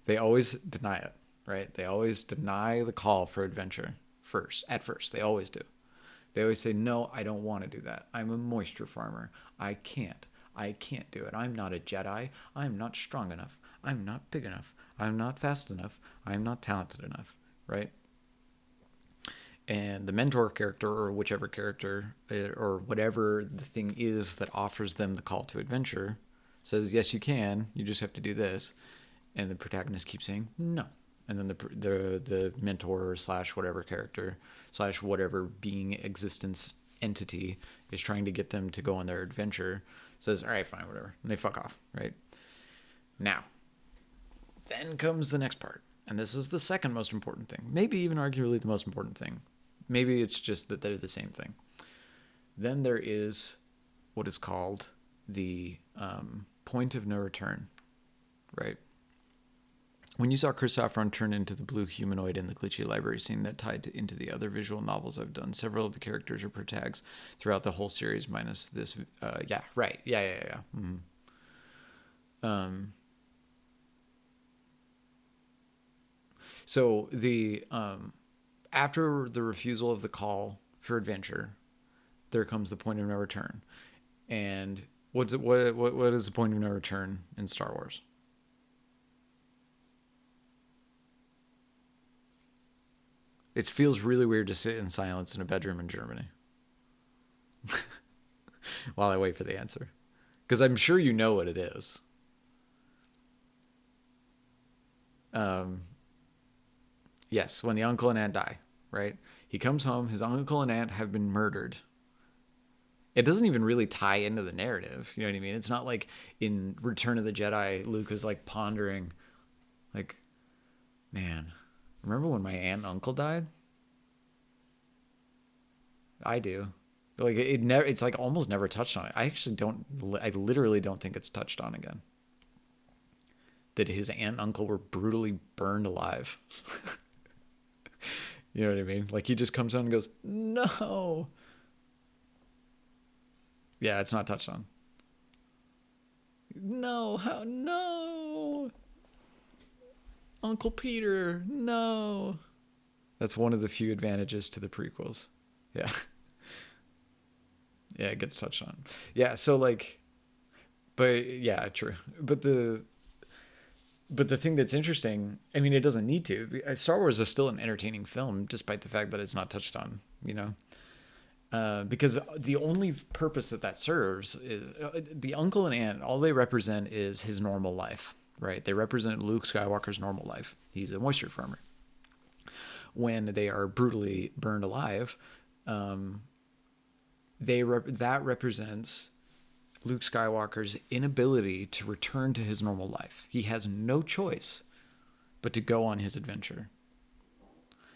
Speaker 1: They always deny it, right? They always deny the call for adventure at first. They always do. They always say, no, I don't want to do that. I'm a moisture farmer. I can't do it. I'm not a Jedi. I'm not strong enough. I'm not big enough. I'm not fast enough. I'm not talented enough, right? And the mentor character, or whichever character, or whatever the thing is that offers them the call to adventure, says, yes, you can. You just have to do this. And the protagonist keeps saying, no. And then the mentor / whatever character / whatever being existence entity is trying to get them to go on their adventure, says, all right, fine, whatever. And they fuck off, right? Now, then comes the next part. And this is the second most important thing. Maybe even arguably the most important thing. Maybe it's just that they're the same thing. Then there is what is called the point of no return, right? When you saw Chris Saffron turn into the blue humanoid in the glitchy library scene that tied into the other visual novels I've done, several of the characters are protags throughout the whole series, minus this. Yeah, right. Yeah. Mm-hmm. So the after the refusal of the call for adventure, there comes the point of no return. And what is the point of no return in Star Wars? It feels really weird to sit in silence in a bedroom in Germany while I wait for the answer, because I'm sure you know what it is. Um, yes, when the uncle and aunt die, right? He comes home. His uncle and aunt have been murdered. It doesn't even really tie into the narrative. You know what I mean? It's not like in Return of the Jedi, Luke is like pondering, like, man, remember when my aunt and uncle died? I do. Like it never. It's like almost never touched on it. I actually don't. I literally don't think it's touched on again. That his aunt and uncle were brutally burned alive. You know what I mean? Like he just comes out and goes, "No." Yeah, it's not touched on. No, how? No, Uncle Peter. No. That's one of the few advantages to the prequels. Yeah. Yeah, it gets touched on. Yeah, so like, but yeah, true. But the thing that's interesting, I mean, it doesn't need to. Star Wars is still an entertaining film, despite the fact that it's not touched on. You know, because the only purpose that serves is the uncle and aunt. All they represent is his normal life, right? They represent Luke Skywalker's normal life. He's a moisture farmer. When they are brutally burned alive, um, that represents Luke Skywalker's inability to return to his normal life. He has no choice but to go on his adventure.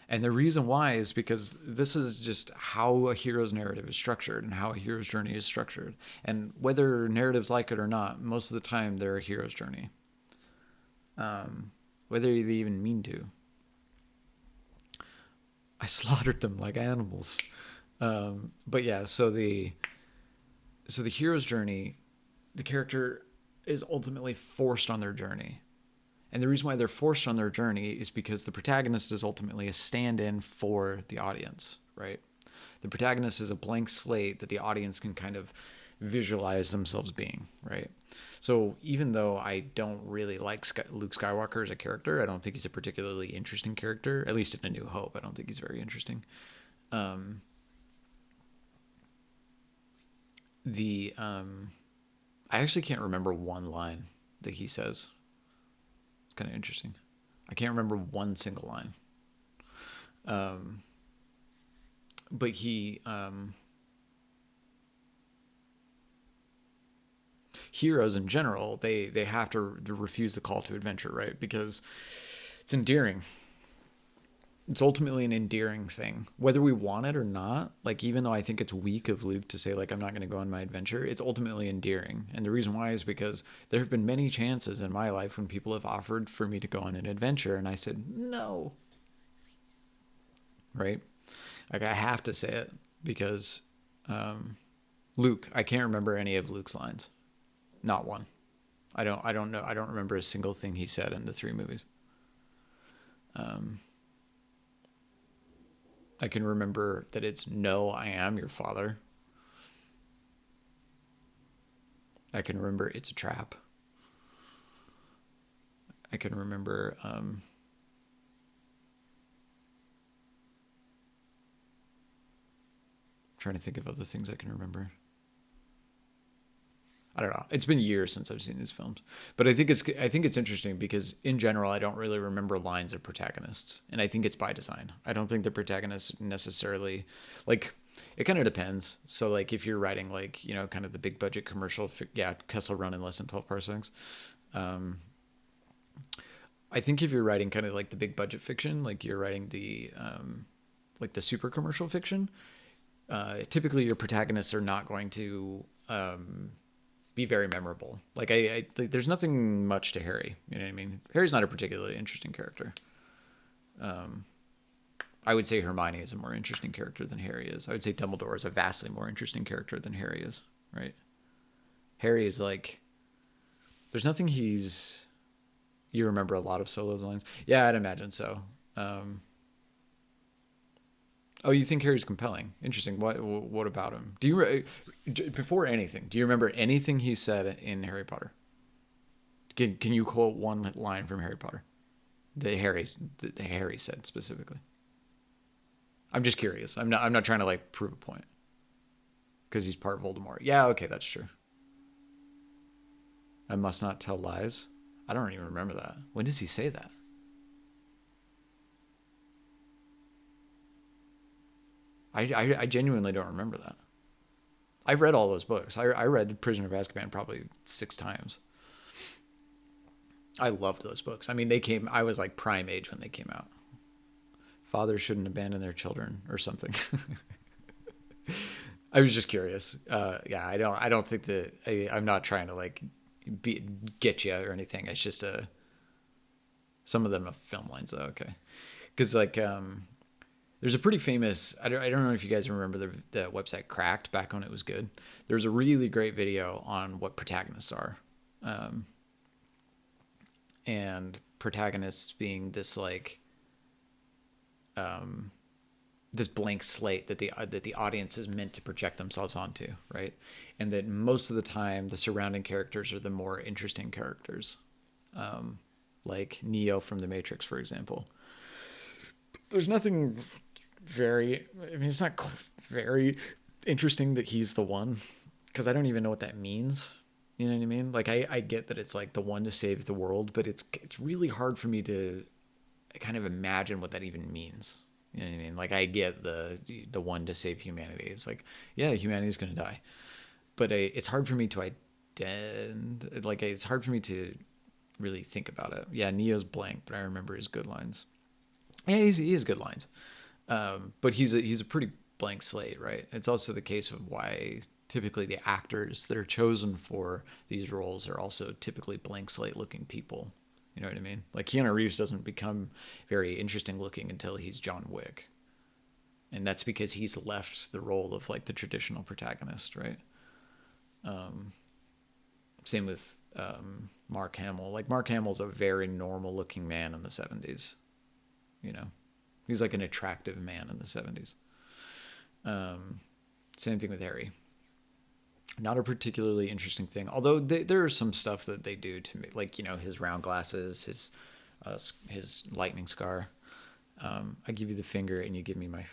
Speaker 1: And the reason why is because this is just how a hero's narrative is structured and how a hero's journey is structured. And whether narratives like it or not, most of the time they're a hero's journey. Whether they even mean to. I slaughtered them like animals. But yeah, so the hero's journey, the character is ultimately forced on their journey. And the reason why they're forced on their journey is because the protagonist is ultimately a stand-in for the audience, right? The protagonist is a blank slate that the audience can kind of visualize themselves being, right? So even though I don't really like Luke Skywalker as a character, I don't think he's a particularly interesting character, at least in A New Hope. I don't think he's very interesting. I actually can't remember one line that he says. It's kind of interesting. I can't remember one single line. But heroes in general, they have to refuse the call to adventure, right? Because it's endearing. It's ultimately an endearing thing, whether we want it or not. Like, even though I think it's weak of Luke to say, like, I'm not going to go on my adventure, it's ultimately endearing. And the reason why is because there have been many chances in my life when people have offered for me to go on an adventure and I said no, right? Like, I have to say it because Luke, I can't remember any of Luke's lines. Not one. I don't know. I don't remember a single thing he said in the 3 movies. I can remember that it's no, I am your father. I can remember it's a trap. I can remember trying to think of other things I can remember. I don't know. It's been years since I've seen these films, but I think it's interesting because in general I don't really remember lines of protagonists, and I think it's by design. I don't think the protagonists necessarily, like, it kind of depends. So like if you're writing, like, you know, kind of the big budget commercial, Kessel Run in less than 12 parsecs. I think if you're writing kind of like the big budget fiction, like you're writing the like the super commercial fiction, typically your protagonists are not going to be very memorable. Like I there's nothing much to Harry. You know what I mean? Harry's not a particularly interesting character. I would say Hermione is a more interesting character than Harry is. I would say Dumbledore is a vastly more interesting character than Harry is. Right? Harry is like, there's nothing he's. You remember a lot of Solo's lines? Yeah, I'd imagine so. Oh, you think Harry's compelling? Interesting. What about him? Do you before anything? Do you remember anything he said in Harry Potter? Can you quote one line from Harry Potter? The Harry said specifically. I'm just curious. I'm not trying to like prove a point because he's part Voldemort. Yeah, okay, that's true. I must not tell lies. I don't even remember that. When does he say that? I genuinely don't remember that. I've read all those books. I read Prisoner of Azkaban probably 6 times. I loved those books. I mean, I was like prime age when they came out. Fathers shouldn't abandon their children or something. I was just curious. Yeah, I don't think that I'm not trying to like get you or anything. It's just some of them are film lines though. Okay. Cause like, there's a pretty famous, I don't know if you guys remember the website Cracked back when it was good. There's a really great video on what protagonists are. And protagonists being this like, this blank slate that the audience is meant to project themselves onto, right? And that most of the time the surrounding characters are the more interesting characters, like Neo from The Matrix, for example. There's nothing it's not very interesting that he's the one, because I don't even know what that means. You know what I mean? Like I get that it's like the one to save the world, but it's really hard for me to kind of imagine what that even means. You know what I mean? Like I get the one to save humanity. It's like, yeah, humanity's going to die, but it's hard for me to it's hard for me to really think about it. Yeah, Neo's blank, but I remember his good lines. Yeah, he has good lines, but he's a pretty blank slate, right? It's also the case of why typically the actors that are chosen for these roles are also typically blank slate looking people. You know what I mean? Like Keanu Reeves doesn't become very interesting looking until he's John Wick. And that's because he's left the role of like the traditional protagonist, right? Same with Mark Hamill. Like Mark Hamill's a very normal looking man in the 70s. You know, he's like an attractive man in the 70s. Same thing with Harry. Not a particularly interesting thing, although there is some stuff that they do to me, like, you know, his round glasses, his lightning scar. I give you the finger and you give me my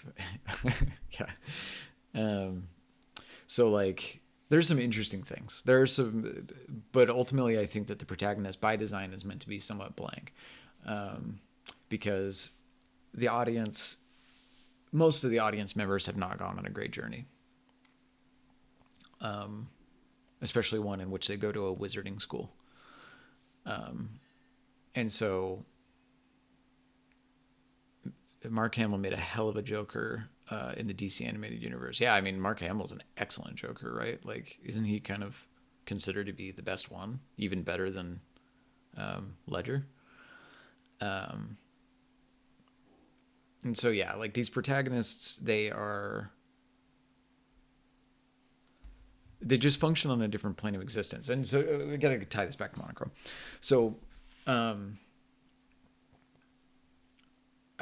Speaker 1: yeah. So like there's some interesting things. But ultimately I think that the protagonist by design is meant to be somewhat blank, because most of the audience members have not gone on a great journey. Especially one in which they go to a wizarding school. And so Mark Hamill made a hell of a Joker in the DC animated universe. Yeah, I mean, Mark Hamill's an excellent Joker, right? Like, isn't he kind of considered to be the best one? Even better than Ledger? And so, yeah, like these protagonists, they just function on a different plane of existence. And so we got to tie this back to Monochrome. So I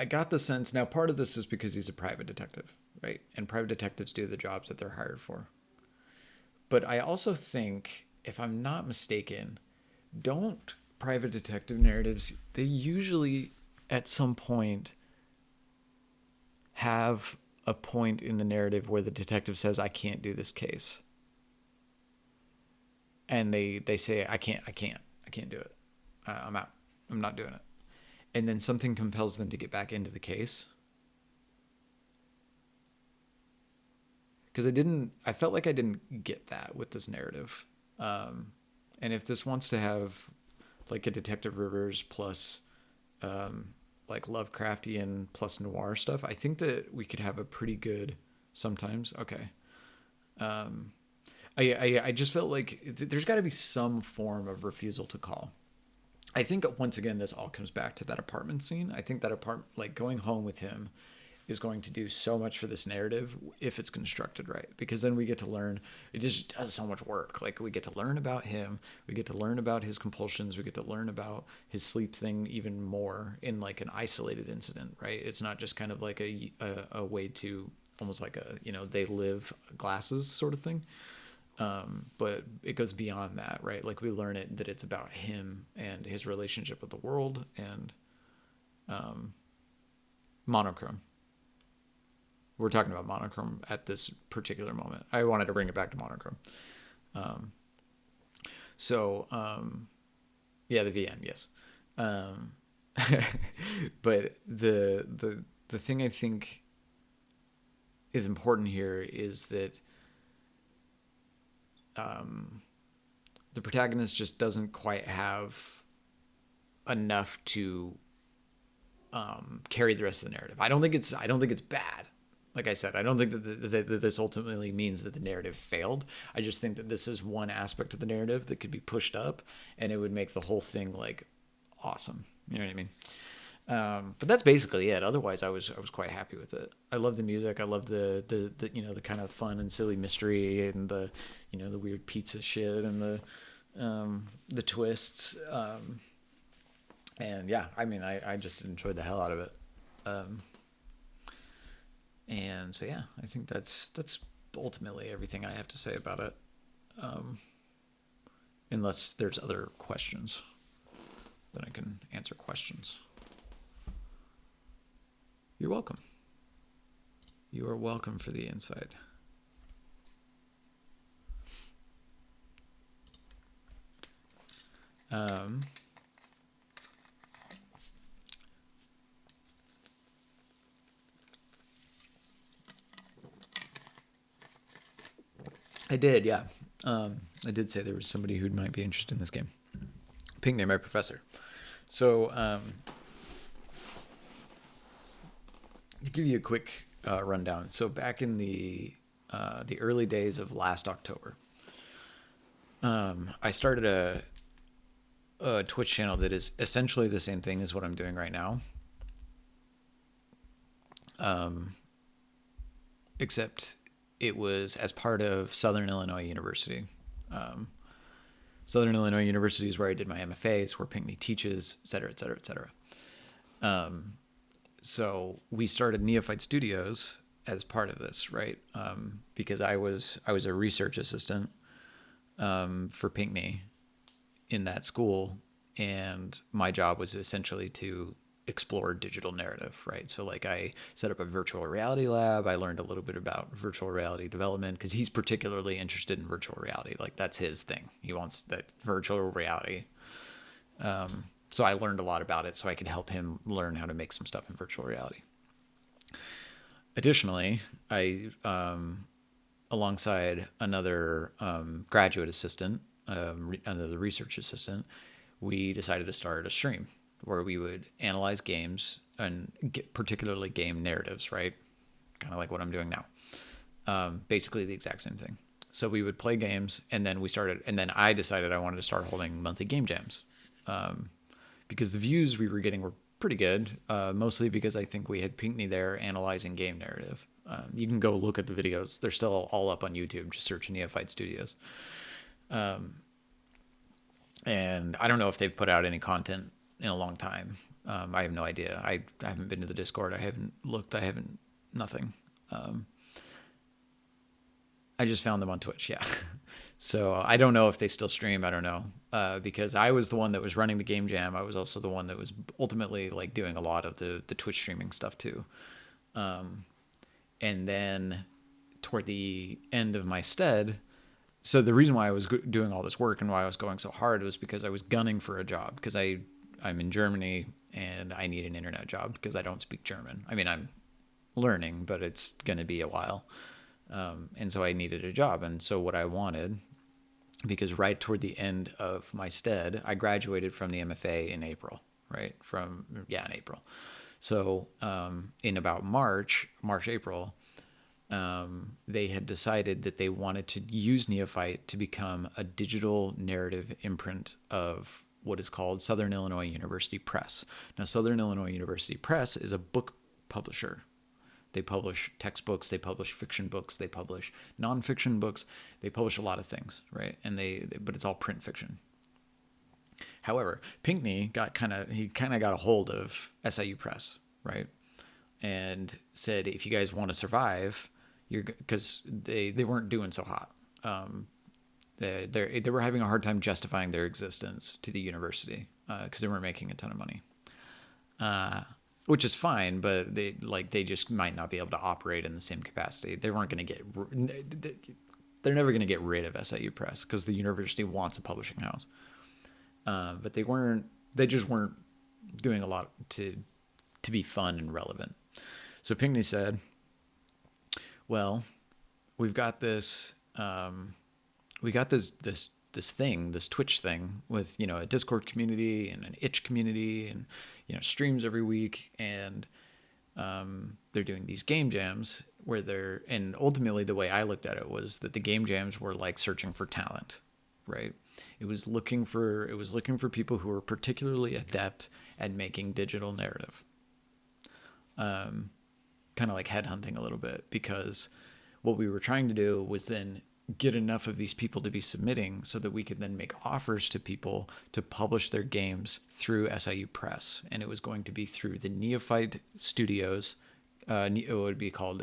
Speaker 1: got the sense, now part of this is because he's a private detective, right? And private detectives do the jobs that they're hired for. But I also think, if I'm not mistaken, don't private detective narratives, they usually at some point have a point in the narrative where the detective says, I can't do this case. And they say, I can't do it. I'm out. I'm not doing it. And then something compels them to get back into the case. Because I felt like I didn't get that with this narrative. And if this wants to have like a Detective Rivers plus like Lovecraftian plus noir stuff, I think that we could have a pretty good sometimes. Okay. I just felt like there's got to be some form of refusal to call. I think once again this all comes back to that apartment scene. I think that like going home with him is going to do so much for this narrative if it's constructed right, because then we get to learn. It just does so much work. Like, we get to learn about him, we get to learn about his compulsions, we get to learn about his sleep thing even more in like an isolated incident, right? It's not just kind of like a way to almost like a, you know, they live glasses sort of thing. But it goes beyond that, right? Like, we learn it that it's about him and his relationship with the world and Monochrome. We're talking about Monochrome at this particular moment. I wanted to bring it back to Monochrome. Yeah, the VN, yes. But the thing I think is important here is that the protagonist just doesn't quite have enough to carry the rest of the narrative. I don't think it's bad. Like I said, I don't think that this ultimately means that the narrative failed. I just think that this is one aspect of the narrative that could be pushed up, and it would make the whole thing like awesome. You know what I mean? But that's basically it. Otherwise, I was quite happy with it. I love the music. I love the you know, the kind of fun and silly mystery, and the, you know, the weird pizza shit, and the twists. And yeah, I mean, I just enjoyed the hell out of it. And so yeah, I think that's ultimately everything I have to say about it. Unless there's other questions, then I can answer questions. You're welcome. You are welcome for the insight. I did, yeah. I did say there was somebody who might be interested in this game. Pinckney, my professor. So, to give you a quick rundown. So back in the early days of last October, I started a Twitch channel that is essentially the same thing as what I'm doing right now. Except it was as part of Southern Illinois University. Southern Illinois University is where I did my MFA. It's where Pinckney teaches, et cetera, et cetera, et cetera. So we started Neophyte Studios as part of this, right? Because I was a research assistant for Pinckney in that school, and my job was essentially to explore digital narrative, right? So like, I set up a virtual reality lab. I learned a little bit about virtual reality development because he's particularly interested in virtual reality. Like, that's his thing. He wants that virtual reality. So I learned a lot about it so I could help him learn how to make some stuff in virtual reality. Additionally, I, alongside another graduate assistant, another research assistant, we decided to start a stream where we would analyze games and particularly game narratives, right? Kind of like what I'm doing now. Basically the exact same thing. So we would play games, and then I decided I wanted to start holding monthly game jams. Because the views we were getting were pretty good, mostly because I think we had Pinckney there analyzing game narrative. You can go look at the videos. They're still all up on YouTube. Just search Neophyte Studios. And I don't know if they've put out any content in a long time. I have no idea. I haven't been to the Discord. I haven't looked. Nothing. I just found them on Twitch. Yeah. So I don't know if they still stream. I don't know. Because I was the one that was running the game jam. I was also the one that was ultimately like doing a lot of the Twitch streaming stuff too. And then toward the end of my stead, so the reason why I was doing all this work and why I was going so hard was because I was gunning for a job, because I'm in Germany and I need an internet job because I don't speak German. I mean, I'm learning, but it's going to be a while. And so I needed a job. And so what I wanted, because right toward the end of my stead, I graduated from the MFA in April, right? In April. So in about March, April, they had decided that they wanted to use Neophyte to become a digital narrative imprint of what is called Southern Illinois University Press. Now, Southern Illinois University Press is a book publisher. They publish textbooks, they publish fiction books, they publish nonfiction books, they publish a lot of things, right? And but it's all print fiction. However, Pinckney kind of got a hold of SIU Press, right? And said, if you guys want to survive, because they weren't doing so hot. They were having a hard time justifying their existence to the university because they weren't making a ton of money, which is fine. But they just might not be able to operate in the same capacity. They weren't going to get. They're never going to get rid of SIU Press because the university wants a publishing house. But they weren't. They just weren't doing a lot to be fun and relevant. So Pinckney said, "Well, we've got this." We got this Twitch thing with, a Discord community and an itch community and, streams every week. And they're doing these game jams and ultimately the way I looked at it was that the game jams were like searching for talent, right? It was looking for people who were particularly adept at making digital narrative. Kind of like headhunting a little bit, because what we were trying to do was then get enough of these people to be submitting so that we could then make offers to people to publish their games through SIU Press. And it was going to be through the Neophyte Studios. It would be called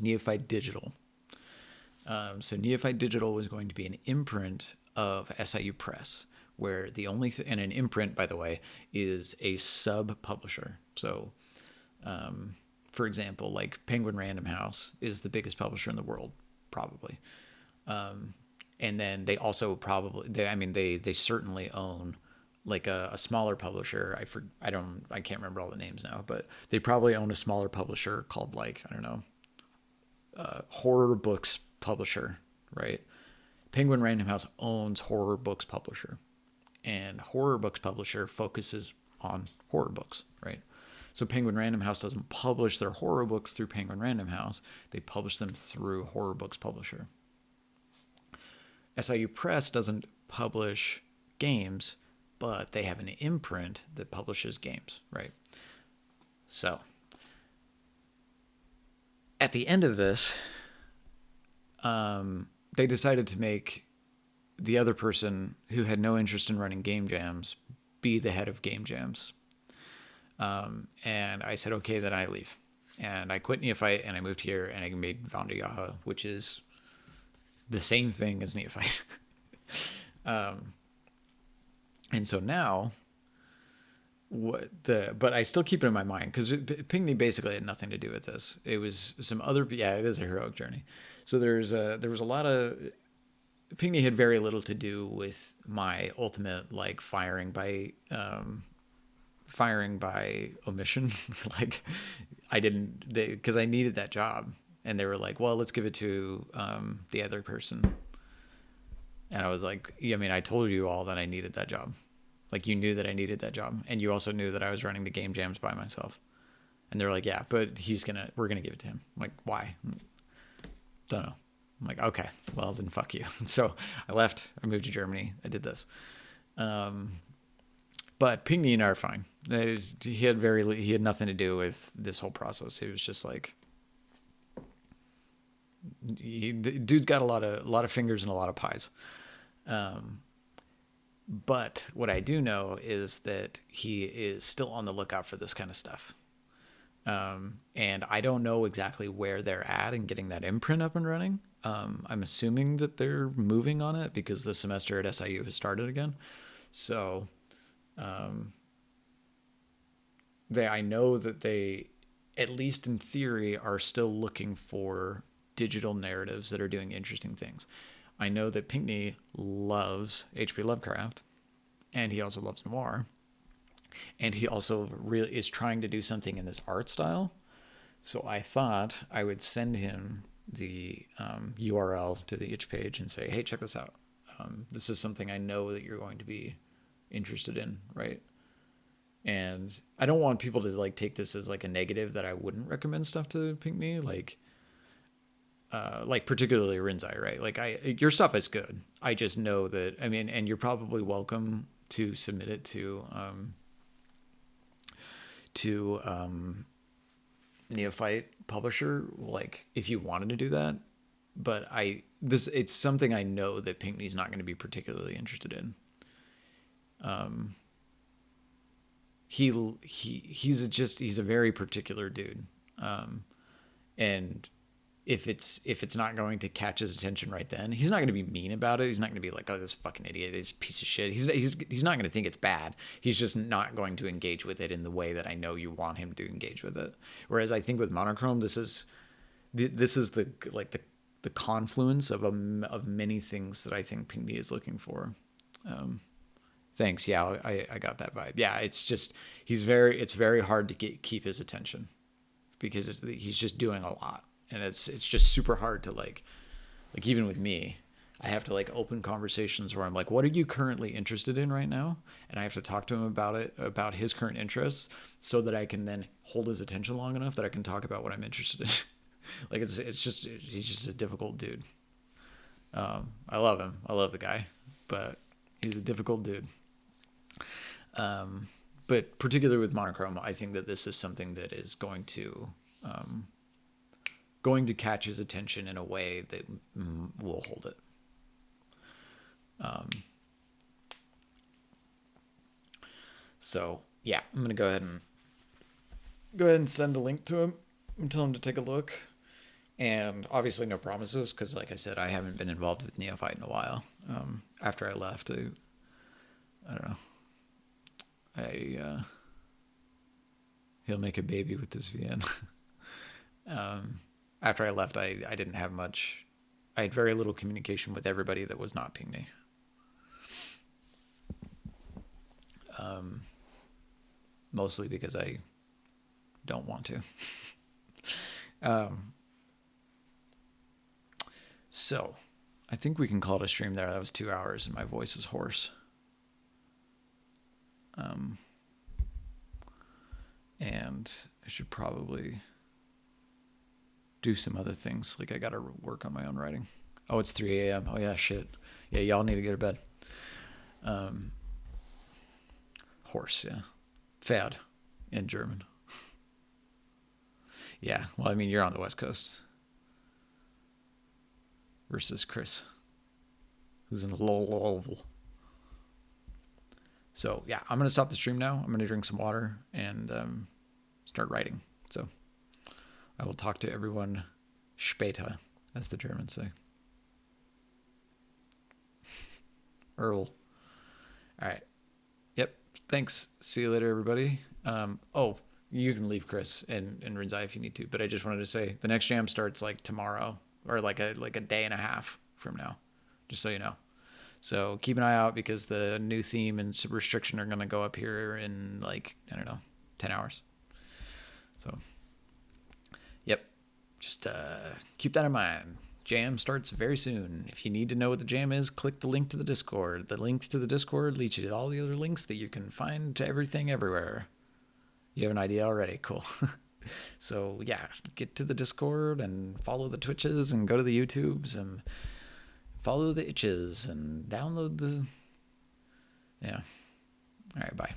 Speaker 1: Neophyte Digital. So Neophyte Digital was going to be an imprint of SIU Press, where the only and an imprint, by the way, is a sub-publisher. So, for example, like Penguin Random House is the biggest publisher in the world, probably. And then they also they certainly own like a smaller publisher. I can't remember all the names now, but they probably own a smaller publisher called Horror Books Publisher, right? Penguin Random House owns Horror Books Publisher, and Horror Books Publisher focuses on horror books, right? So Penguin Random House doesn't publish their horror books through Penguin Random House. They publish them through Horror Books Publisher. SIU Press doesn't publish games, but they have an imprint that publishes games, right? So at the end of this, they decided to make the other person who had no interest in running game jams be the head of game jams. And I said, okay, then I leave. And I quit Neophyte and I moved here and I made Vandayaha, which is the same thing as Neophyte. And so now but I still keep it in my mind because Pinckney basically had nothing to do with this. It was some other, it is a heroic journey. So there was a lot of, Pinckney had very little to do with my ultimate like firing by omission. Like because I needed that job and they were like, well, let's give it to the other person. And I was like, I told you all that I needed that job. Like you knew that I needed that job. And you also knew that I was running the game jams by myself. And they were like, yeah, but we're going to give it to him. I'm like, why? Don't know. I'm like, okay, well then fuck you. So I left, I moved to Germany. I did this. But Pinckney and I are fine. He had nothing to do with this whole process. He was just like, dude's got a lot of fingers and a lot of pies. But what I do know is that he is still on the lookout for this kind of stuff. And I don't know exactly where they're at in getting that imprint up and running. I'm assuming that they're moving on it because the semester at SIU has started again. So, I know that they, at least in theory, are still looking for digital narratives that are doing interesting things. I know that Pinckney loves H.P. Lovecraft, and he also loves noir, and he also really is trying to do something in this art style. So I thought I would send him the URL to the itch page and say, hey, check this out. This is something I know that you're going to be interested in, right? And I don't want people to like take this as like a negative that I wouldn't recommend stuff to Pinckney, like particularly Rinzai, right? Like your stuff is good. I just know that, and you're probably welcome to submit it to neophyte publisher, like if you wanted to do that, but it's something I know that Pinckney's not going to be particularly interested in. He's a very particular dude. And if it's not going to catch his attention right then, he's not going to be mean about it. He's not going to be like, oh, this fucking idiot, this piece of shit. He's not going to think it's bad. He's just not going to engage with it in the way that I know you want him to engage with it. Whereas I think with Monochrome, this is the confluence of many things that I think Pinckney is looking for. Thanks. Yeah, I got that vibe. Yeah, it's just it's very hard to keep his attention because he's just doing a lot. And it's just super hard to like even with me, I have to like open conversations where I'm like, what are you currently interested in right now? And I have to talk to him about his current interests so that I can then hold his attention long enough that I can talk about what I'm interested in. Like he's just a difficult dude. I love him. I love the guy, but he's a difficult dude. But particularly with Monochrome, I think that this is something that is going to catch his attention in a way that will hold it. So yeah, I'm going to go ahead and send a link to him and tell him to take a look. And obviously no promises, because like I said, I haven't been involved with Neophyte in a while. After I left, I don't know. He'll make a baby with this VN. After I left, I didn't have much. I had very little communication with everybody that was not Pinckney. Mostly because I don't want to. So, I think we can call it a stream there. That was 2 hours and my voice is hoarse. And I should probably do some other things. Like I got to work on my own writing. Oh, it's 3 a.m. Oh yeah, shit. Yeah, y'all need to go to bed. Horse, yeah. Pferd in German. Yeah, well, I mean, you're on the West Coast. Versus Chris, who's in Louisville. So yeah, I'm going to stop the stream now. I'm going to drink some water and start writing. So I will talk to everyone später, as the Germans say. Earl. All right. Yep. Thanks. See you later, everybody. Oh, you can leave Chris and Rinzai if you need to, but I just wanted to say the next jam starts like tomorrow or like a day and a half from now, just so you know. So keep an eye out because the new theme and restriction are going to go up here in like, I don't know, 10 hours. So, yep. Just keep that in mind. Jam starts very soon. If you need to know what the jam is, click the link to the Discord. The link to the Discord leads you to all the other links that you can find to everything everywhere. You have an idea already? Cool. So, yeah, get to the Discord and follow the Twitches and go to the YouTubes and follow the itches and download the... Yeah. All right, bye.